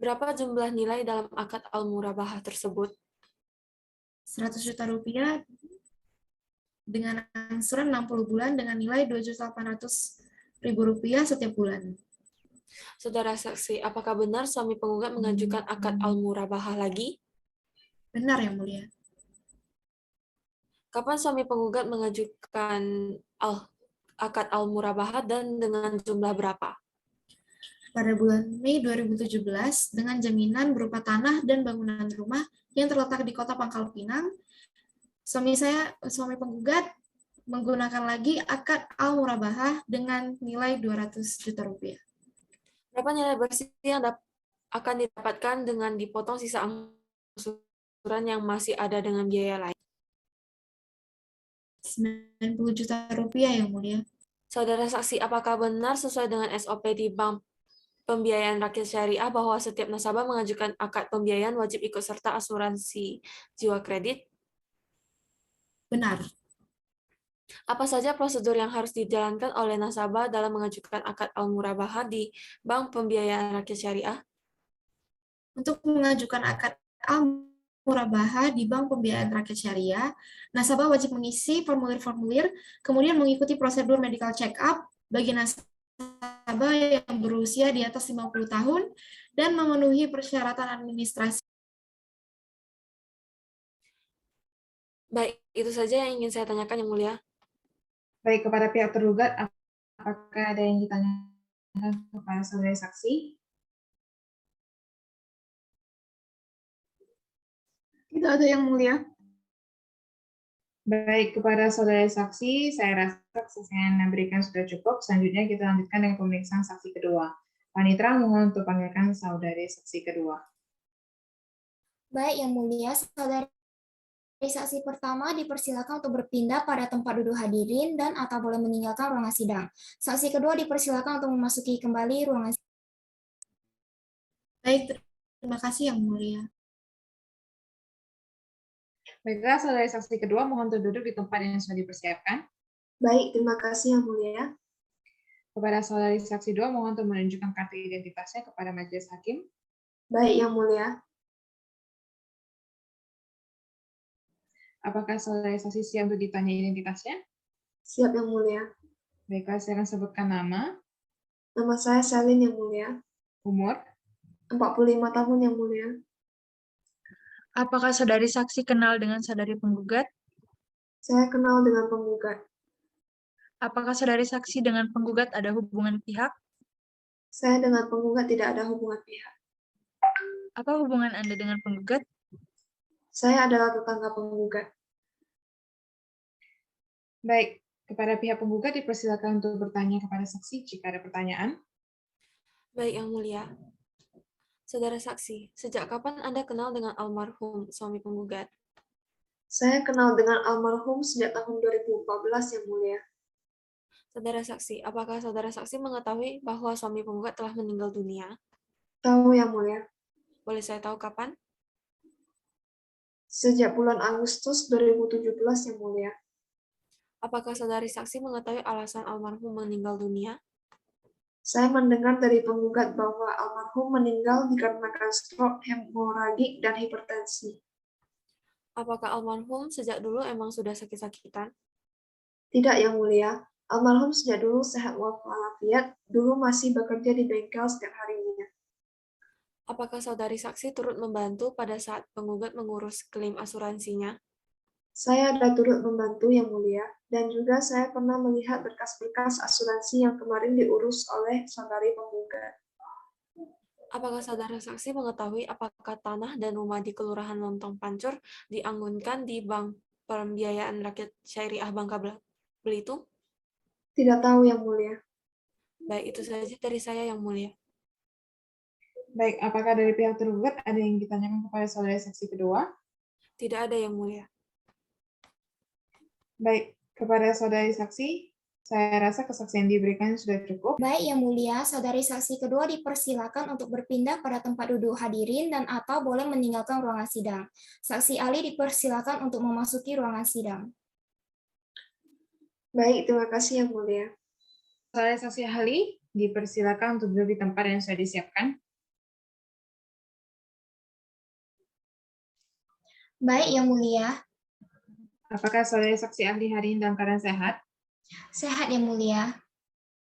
Berapa jumlah nilai dalam akad al-murabahah tersebut? 100 juta rupiah dengan angsuran 60 bulan dengan nilai 2.800.000 rupiah setiap bulan. Saudara saksi, apakah benar suami penggugat mengajukan akad al-murabahah lagi? Benar, Yang Mulia. Kapan suami penggugat mengajukan akad al-murabahah dan dengan jumlah berapa? Pada bulan Mei 2017 dengan jaminan berupa tanah dan bangunan rumah yang terletak di Kota Pangkal Pinang. Suami penggugat menggunakan lagi akad al-murabahah dengan nilai 200 juta rupiah. Berapa nilai bersih yang akan didapatkan dengan dipotong sisa angsuran yang masih ada dengan biaya lain? 90 juta rupiah, Yang Mulia. Saudara saksi, apakah benar sesuai dengan SOP di Bank Pembiayaan Rakyat Syariah bahwa setiap nasabah mengajukan akad pembiayaan wajib ikut serta asuransi jiwa kredit? Benar. Apa saja prosedur yang harus dijalankan oleh nasabah dalam mengajukan akad al-murabahah di Bank Pembiayaan Rakyat Syariah? Untuk mengajukan akad al-murabahah di Bank Pembiayaan Rakyat Syariah, nasabah wajib mengisi formulir-formulir, kemudian mengikuti prosedur medical check-up bagi nasabah yang berusia di atas 50 tahun dan memenuhi persyaratan administrasi. Baik, itu saja yang ingin saya tanyakan, Yang Mulia. Baik, kepada pihak tergugat, apakah ada yang ditanyakan kepada saudari saksi? Tidak ada, Yang Mulia. Baik, kepada saudari saksi, saya rasa kesaksian yang diberikan sudah cukup. Selanjutnya kita lanjutkan dengan pemeriksaan saksi kedua. Panitra, mohon untuk panggilkan saudari saksi kedua. Baik, Yang Mulia, saudari saksi pertama dipersilakan untuk berpindah pada tempat duduk hadirin dan atau boleh meninggalkan ruangan sidang. Saksi kedua dipersilakan untuk memasuki kembali ruangan sidang. Baik, terima kasih, Yang Mulia. Baiklah, saudari saksi kedua, mohon untuk duduk di tempat yang sudah dipersiapkan. Baik, terima kasih, Yang Mulia. Kepada saudari saksi dua, mohon untuk menunjukkan kartu identitasnya kepada majelis hakim. Baik, Yang Mulia. Apakah saudari saksi siap untuk ditanya identitasnya? Siap, Yang Mulia. Baiklah, saya akan sebutkan nama. Nama saya Selin, Yang Mulia. Umur? 45 tahun, Yang Mulia. Apakah saudari saksi kenal dengan saudari penggugat? Saya kenal dengan penggugat. Apakah saudari saksi dengan penggugat ada hubungan pihak? Saya dengan penggugat tidak ada hubungan pihak. Apa hubungan Anda dengan penggugat? Saya adalah tetangga penggugat. Baik, kepada pihak penggugat dipersilakan untuk bertanya kepada saksi jika ada pertanyaan. Baik, Yang Mulia. Saudara saksi, sejak kapan Anda kenal dengan almarhum suami penggugat? Saya kenal dengan almarhum sejak tahun 2014, Yang Mulia. Saudara saksi, apakah saudara saksi mengetahui bahwa suami penggugat telah meninggal dunia? Tahu, Yang Mulia. Boleh saya tahu kapan? Sejak bulan Agustus 2017, Yang Mulia. Apakah saudari saksi mengetahui alasan almarhum meninggal dunia? Saya mendengar dari penggugat bahwa almarhum meninggal dikarenakan stroke, hemoragik, dan hipertensi. Apakah almarhum sejak dulu emang sudah sakit-sakitan? Tidak, Yang Mulia. Almarhum sejak dulu sehat walafiat, dulu masih bekerja di bengkel setiap harinya. Apakah saudari saksi turut membantu pada saat penggugat mengurus klaim asuransinya? Saya ada turut membantu Yang Mulia, dan juga saya pernah melihat berkas-berkas asuransi yang kemarin diurus oleh saudari penggugat. Apakah saudara saksi mengetahui apakah tanah dan rumah di Kelurahan Lontong Pancur dianggunkan di Bank Pembiayaan Rakyat Syariah Bangka Belitung? Tidak tahu, Yang Mulia. Baik, itu saja dari saya, Yang Mulia. Baik, apakah dari pihak tergugat ada yang ditanyakan kepada saudari saksi kedua? Tidak ada, Yang Mulia. Baik, kepada saudari saksi, saya rasa kesaksian diberikan sudah cukup. Baik, Yang Mulia, saudari saksi kedua dipersilakan untuk berpindah pada tempat duduk hadirin dan atau boleh meninggalkan ruangan sidang. Saksi ahli dipersilakan untuk memasuki ruangan sidang. Baik, terima kasih Yang Mulia. Saudari saksi ahli dipersilakan untuk duduk di tempat yang sudah disiapkan. Baik, Yang Mulia. Apakah saudari saksi ahli hari ini dalam keadaan sehat? Sehat, Yang Mulia.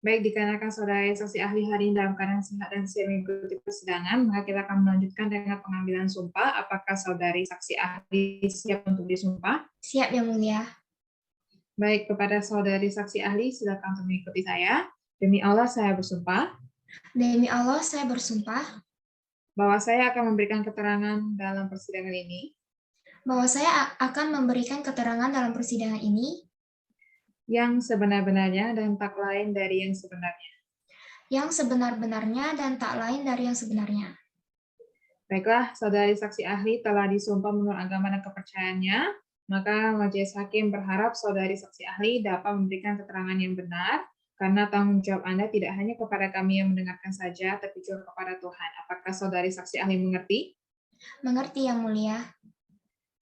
Baik, dikarenakan saudari saksi ahli hari ini dalam keadaan sehat dan siap mengikuti persidangan, maka kita akan melanjutkan dengan pengambilan sumpah. Apakah saudari saksi ahli siap untuk disumpah? Siap, Yang Mulia. Baik, kepada saudari saksi ahli, silakan untuk mengikuti saya. Demi Allah, saya bersumpah. Demi Allah, saya bersumpah. Bahwa saya akan memberikan keterangan dalam persidangan ini. Bahwa saya akan memberikan keterangan dalam persidangan ini. Yang sebenar-benarnya dan tak lain dari yang sebenarnya. Yang sebenar-benarnya dan tak lain dari yang sebenarnya. Baiklah, saudari saksi ahli telah disumpah menurut agama dan kepercayaannya, maka Majelis Hakim berharap saudari saksi ahli dapat memberikan keterangan yang benar, karena tanggung jawab Anda tidak hanya kepada kami yang mendengarkan saja, tapi juga kepada Tuhan. Apakah saudari saksi ahli mengerti? Mengerti, Yang Mulia.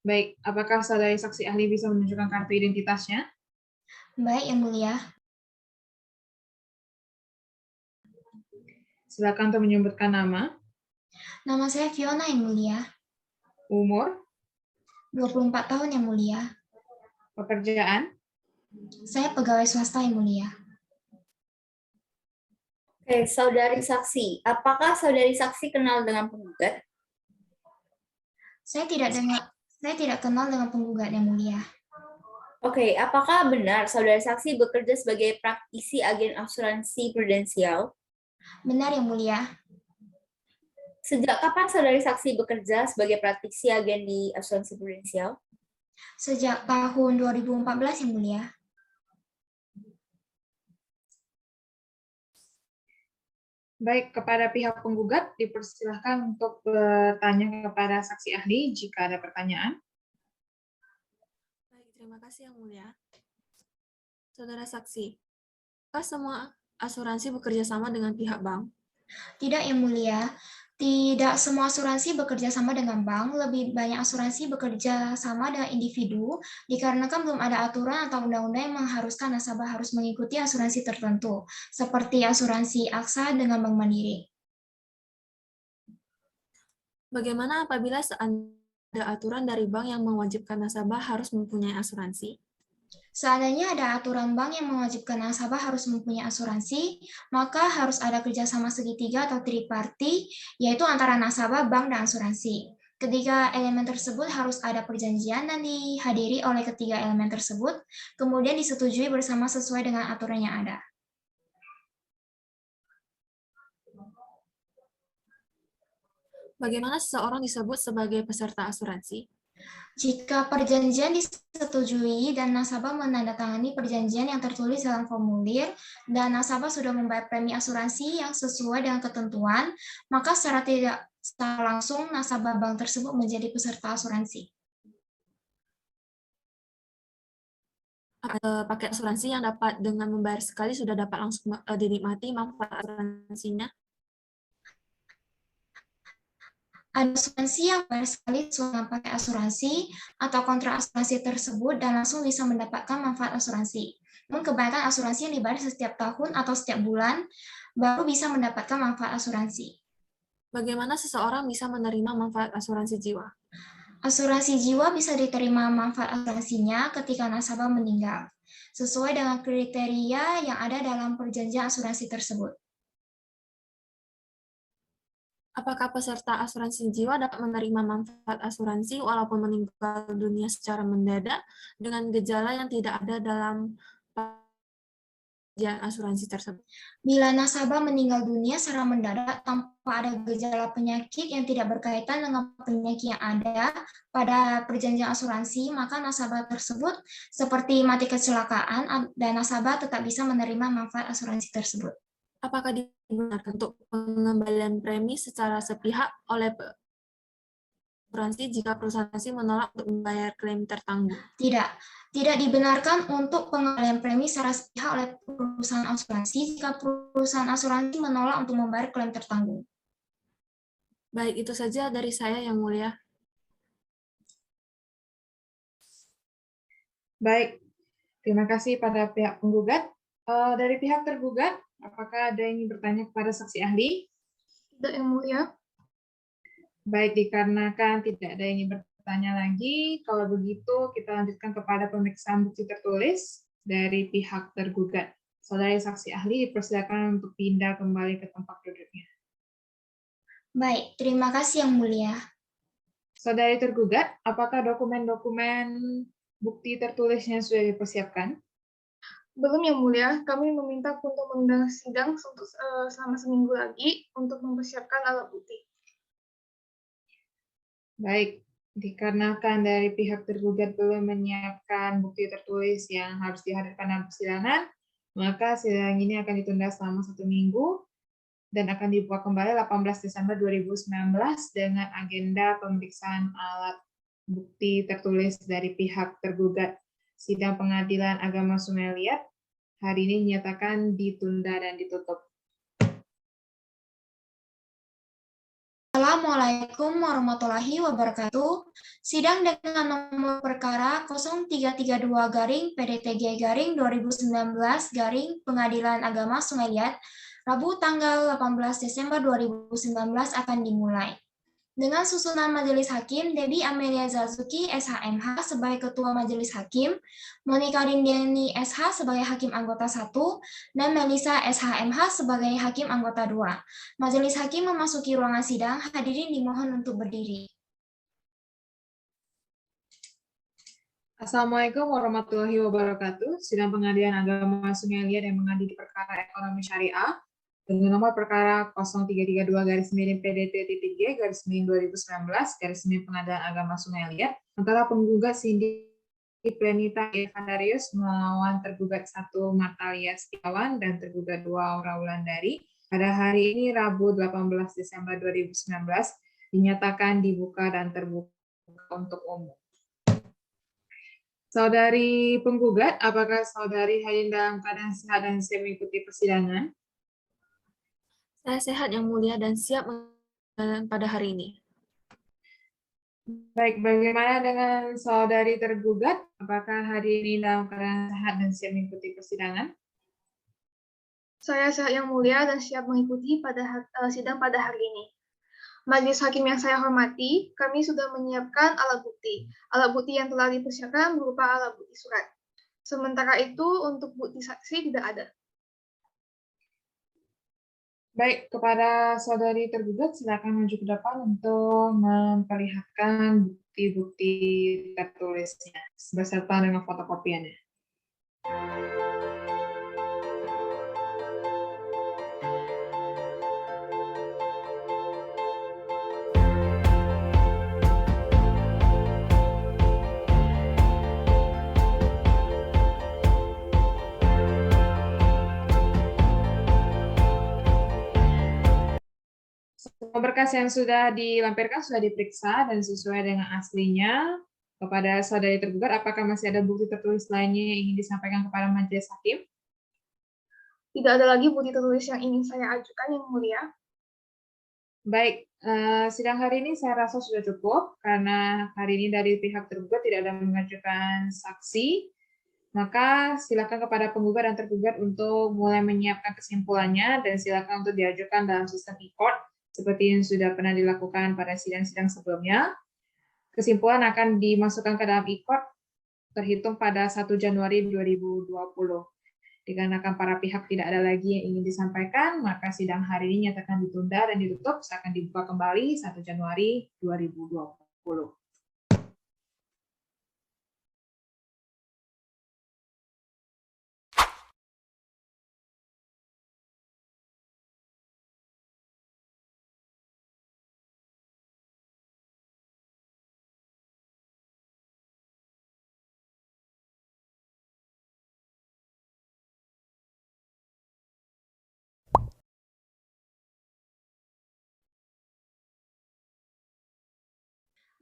Baik, apakah saudari saksi ahli bisa menunjukkan kartu identitasnya? Baik, Yang Mulia. Silakan untuk menyebutkan nama. Nama saya Fiona, Yang Mulia. Umur? 24 tahun, Yang Mulia. Pekerjaan? Saya pegawai swasta, Yang Mulia. Oke, saudari saksi. Apakah saudari saksi kenal dengan penggugat? Saya tidak kenal dengan penggugat, Yang Mulia. Oke, apakah benar saudari saksi bekerja sebagai praktisi agen asuransi prudensial? Benar, Yang Mulia. Sejak kapan saudari saksi bekerja sebagai praktisi agen di asuransi prudensial? Sejak tahun 2014, Yang Mulia. Baik, kepada pihak penggugat dipersilahkan untuk bertanya kepada saksi ahli jika ada pertanyaan. Baik, terima kasih Yang Mulia. Saudara saksi, apakah semua asuransi bekerja sama dengan pihak bank? Tidak, Yang Mulia. Tidak semua asuransi bekerja sama dengan bank, lebih banyak asuransi bekerja sama dengan individu, dikarenakan belum ada aturan atau undang-undang yang mengharuskan nasabah harus mengikuti asuransi tertentu, seperti asuransi AXA dengan Bank Mandiri. Bagaimana apabila ada aturan dari bank yang mewajibkan nasabah harus mempunyai asuransi? Seandainya ada aturan bank yang mewajibkan nasabah harus mempunyai asuransi, maka harus ada kerjasama segitiga atau triparti, yaitu antara nasabah, bank, dan asuransi. Ketiga elemen tersebut harus ada perjanjian dan dihadiri oleh ketiga elemen tersebut, kemudian disetujui bersama sesuai dengan aturan yang ada. Bagaimana seseorang disebut sebagai peserta asuransi? Jika perjanjian disetujui dan nasabah menandatangani perjanjian yang tertulis dalam formulir dan nasabah sudah membayar premi asuransi yang sesuai dengan ketentuan, maka secara tidak langsung nasabah bank tersebut menjadi peserta asuransi. Paket asuransi yang dapat dengan membayar sekali sudah dapat langsung dinikmati manfaat asuransinya? Ada asuransi yang bayar sekali sesuai dengan paket asuransi atau kontrak asuransi tersebut dan langsung bisa mendapatkan manfaat asuransi. Namun kebanyakan asuransi yang dibayar setiap tahun atau setiap bulan baru bisa mendapatkan manfaat asuransi. Bagaimana seseorang bisa menerima manfaat asuransi jiwa? Asuransi jiwa bisa diterima manfaat asuransinya ketika nasabah meninggal, sesuai dengan kriteria yang ada dalam perjanjian asuransi tersebut. Apakah peserta asuransi jiwa dapat menerima manfaat asuransi walaupun meninggal dunia secara mendadak dengan gejala yang tidak ada dalam perjanjian asuransi tersebut? Bila nasabah meninggal dunia secara mendadak tanpa ada gejala penyakit yang tidak berkaitan dengan penyakit yang ada pada perjanjian asuransi, maka nasabah tersebut seperti mati kecelakaan dan nasabah tetap bisa menerima manfaat asuransi tersebut. Apakah dibenarkan untuk pengembalian premi secara sepihak oleh asuransi jika perusahaan asuransi menolak untuk membayar klaim tertanggung? Tidak, tidak dibenarkan untuk pengembalian premi secara sepihak oleh perusahaan asuransi jika perusahaan asuransi menolak untuk membayar klaim tertanggung. Baik, itu saja dari saya, Yang Mulia. Baik, terima kasih pada pihak penggugat. Dari pihak tergugat, apakah ada yang ingin bertanya kepada saksi ahli? Tidak, Yang Mulia. Baik, dikarenakan tidak ada yang ingin bertanya lagi, kalau begitu kita lanjutkan kepada pemeriksaan bukti tertulis dari pihak tergugat. Saudari saksi ahli dipersilakan untuk pindah kembali ke tempat duduknya. Baik, terima kasih Yang Mulia. Saudari tergugat, apakah dokumen-dokumen bukti tertulisnya sudah dipersiapkan? Belum, Yang Mulia. Kami meminta untuk menunda sidang selama seminggu lagi untuk mempersiapkan alat bukti. Baik, dikarenakan dari pihak tergugat belum menyiapkan bukti tertulis yang harus dihadirkan dalam persidangan, maka sidang ini akan ditunda selama 1 minggu dan akan dibuka kembali 18 Desember 2019 dengan agenda pemeriksaan alat bukti tertulis dari pihak tergugat. Sidang Pengadilan Agama Sungai Liat hari ini dinyatakan ditunda dan ditutup. Assalamualaikum warahmatullahi wabarakatuh. Sidang dengan nomor perkara 0332-PDTG-2019 Pengadilan Agama Sungai Liat, Rabu tanggal 18 Desember 2019 akan dimulai. Dengan susunan Majelis Hakim, Debbie Amelia Zazuki, SHMH, sebagai Ketua Majelis Hakim, Monika Rindiani, SH, sebagai Hakim Anggota 1, dan Melisa, SHMH, sebagai Hakim Anggota 2. Majelis Hakim memasuki ruangan sidang, hadirin dimohon untuk berdiri. Assalamualaikum warahmatullahi wabarakatuh. Sidang Pengadilan Agama Sungai Liat yang mengadili perkara ekonomi syariah dengan nomor perkara 0332-PDT-G-2019 Pengadilan Agama Sungai Liat antara penggugat Cindy Plenita Evandarius melawan tergugat 1 Martalia Setiawan dan tergugat 2 Aura Wulandari pada hari ini Rabu 18 Desember 2019 dinyatakan dibuka dan terbuka untuk umum. Saudari penggugat, apakah saudari hadir dalam keadaan sehat dan siap mengikuti persidangan? Saya sehat, Yang Mulia, dan siap pada hari ini. Baik, bagaimana dengan saudari tergugat? Apakah hari ini dalam keadaan sehat dan siap mengikuti persidangan? Saya sehat, Yang Mulia, dan siap mengikuti sidang pada hari ini. Majelis Hakim yang saya hormati, kami sudah menyiapkan alat bukti. Alat bukti yang telah dipersiapkan berupa alat bukti surat. Sementara itu, untuk bukti saksi tidak ada. Baik, kepada saudari tergugat, silakan maju ke depan untuk memperlihatkan bukti-bukti tertulisnya beserta dengan fotokopiannya. Semua berkas yang sudah dilampirkan sudah diperiksa dan sesuai dengan aslinya. Kepada saudari tergugat, apakah masih ada bukti tertulis lainnya yang ingin disampaikan kepada majelis hakim? Tidak ada lagi bukti tertulis yang ingin saya ajukan, Yang Mulia. Baik, sidang hari ini saya rasa sudah cukup, karena hari ini dari pihak tergugat tidak ada mengajukan saksi, maka silakan kepada penggugat dan tergugat untuk mulai menyiapkan kesimpulannya, dan silakan untuk diajukan dalam sistem e-court, seperti yang sudah pernah dilakukan pada sidang-sidang sebelumnya. Kesimpulan akan dimasukkan ke dalam e-court terhitung pada 1 Januari 2020. Dikarenakan para pihak tidak ada lagi yang ingin disampaikan, maka sidang hari ini nyatakan ditunda dan ditutup, akan dibuka kembali 1 Januari 2020.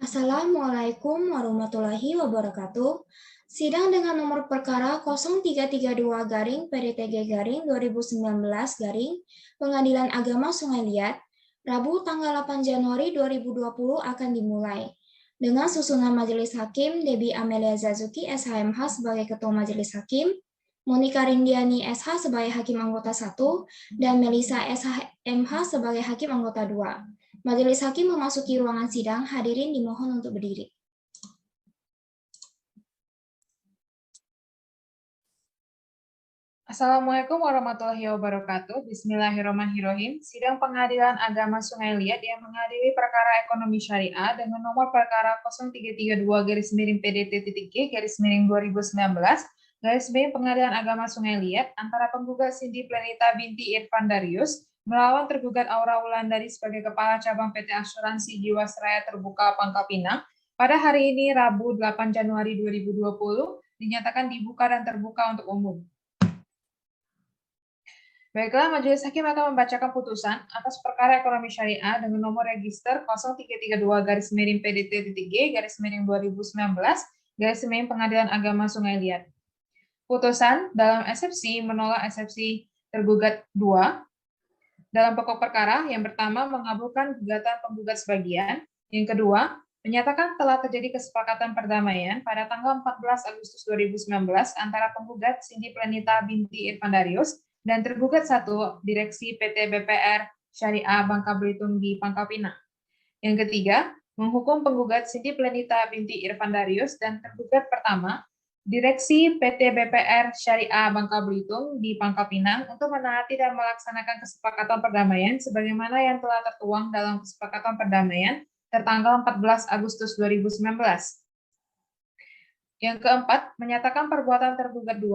Assalamualaikum warahmatullahi wabarakatuh. Sidang dengan nomor perkara 0332 garing PDTG garing 2019 garing Pengadilan Agama Sungai Liat, Rabu tanggal 8 Januari 2020 akan dimulai. Dengan susunan Majelis Hakim, Debbie Amelia Zazuki, SHMH sebagai Ketua Majelis Hakim, Monika Rindiani, SH sebagai Hakim Anggota 1, dan Melisa SHMH sebagai Hakim Anggota 2. Majelis Hakim memasuki ruangan sidang, hadirin dimohon untuk berdiri. Assalamualaikum warahmatullahi wabarakatuh. Bismillahirrahmanirrahim. Sidang Pengadilan Agama Sungai Liat yang mengadili perkara ekonomi syariah dengan nomor perkara 0332-PDT-G-2019 Pengadilan Agama Sungai Liat antara penggugat Cindy Plenita binti Irfan Darius melawan tergugat Aura Wulandari sebagai Kepala Cabang PT Asuransi Jiwasraya Terbuka Pangkal Pinang pada hari ini Rabu 8 Januari 2020 dinyatakan dibuka dan terbuka untuk umum. Baiklah, Majelis Hakim akan membacakan putusan atas perkara ekonomi syariah dengan nomor register 0332-PDT-G-2019 Pengadilan Agama Sungai Liat. Putusan dalam eksepsi menolak eksepsi tergugat 2. Dalam pokok perkara, yang pertama mengabulkan gugatan penggugat sebagian, yang kedua menyatakan telah terjadi kesepakatan perdamaian pada tanggal 14 Agustus 2019 antara penggugat Cindy Plenita binti Irfan Darius dan tergugat 1 Direksi PT BPR Syariah Bangka Belitung di Pangkal Pinang. Yang ketiga, menghukum penggugat Cindy Plenita binti Irfan Darius dan tergugat pertama Direksi PT BPR Syariah Bangka Belitung di Pangkal Pinang untuk menaati dan melaksanakan kesepakatan perdamaian sebagaimana yang telah tertuang dalam kesepakatan perdamaian tertanggal 14 Agustus 2019. Yang keempat, menyatakan perbuatan tergugat 2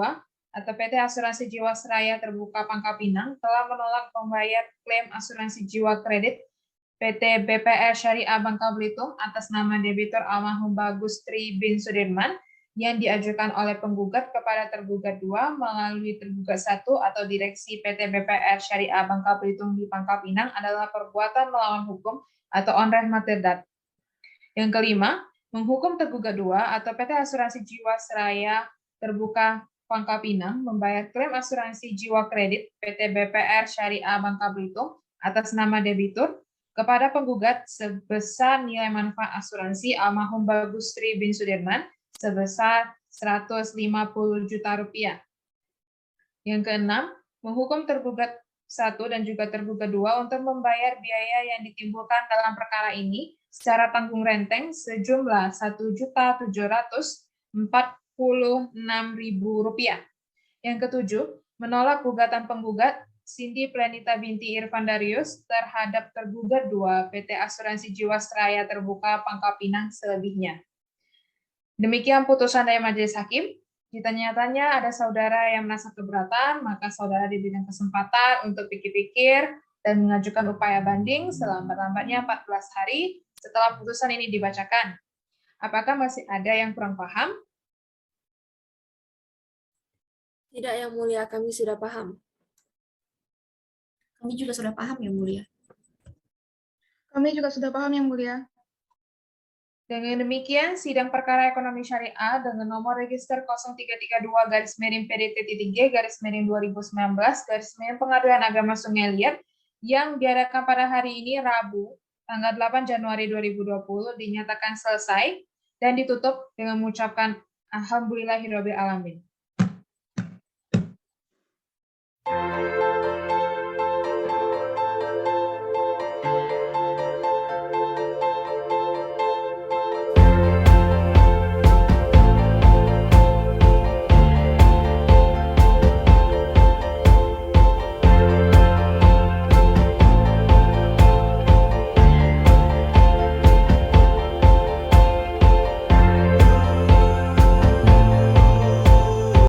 atau PT Asuransi Jiwasraya Terbuka Pangkal Pinang telah menolak membayar klaim asuransi jiwa kredit PT BPR Syariah Bangka Belitung atas nama debitur almarhum Bagus Tri bin Sudirman yang diajukan oleh penggugat kepada tergugat 2 melalui tergugat 1 atau Direksi PT BPR Syariah Bangka Belitung di Pangkal Pinang adalah perbuatan melawan hukum atau onreh materdat. Yang kelima, menghukum tergugat 2 atau PT Asuransi Jiwasraya Terbuka Pangkal Pinang membayar klaim asuransi jiwa kredit PT BPR Syariah Bangka Belitung atas nama debitur kepada penggugat sebesar nilai manfaat asuransi almarhum Bagus Tri bin Sudirman sebesar Rp150 juta. Yang keenam, menghukum tergugat 1 dan juga tergugat 2 untuk membayar biaya yang ditimbulkan dalam perkara ini secara tanggung renteng sejumlah Rp1.746.000. Yang ketujuh, menolak gugatan penggugat Cindy Plenita binti Irfan Darius terhadap tergugat 2 PT Asuransi Jiwasraya Terbuka Pangkal Pinang selebihnya. Demikian putusan dari Majelis Hakim. Jika nyatanya ada saudara yang merasa keberatan, maka saudara diberikan kesempatan untuk pikir-pikir dan mengajukan upaya banding selambat-lambatnya 14 hari setelah putusan ini dibacakan. Apakah masih ada yang kurang paham? Tidak, Yang Mulia, kami sudah paham. Kami juga sudah paham, Yang Mulia. Kami juga sudah paham, Yang Mulia. Dengan demikian, sidang perkara ekonomi syariah dengan nomor register 0332-PDT-G-2019 Pengadilan Agama Sungai Liat yang diadakan pada hari ini Rabu, tanggal 8 Januari 2020 dinyatakan selesai dan ditutup dengan mengucapkan Alhamdulillahirabbil alamin.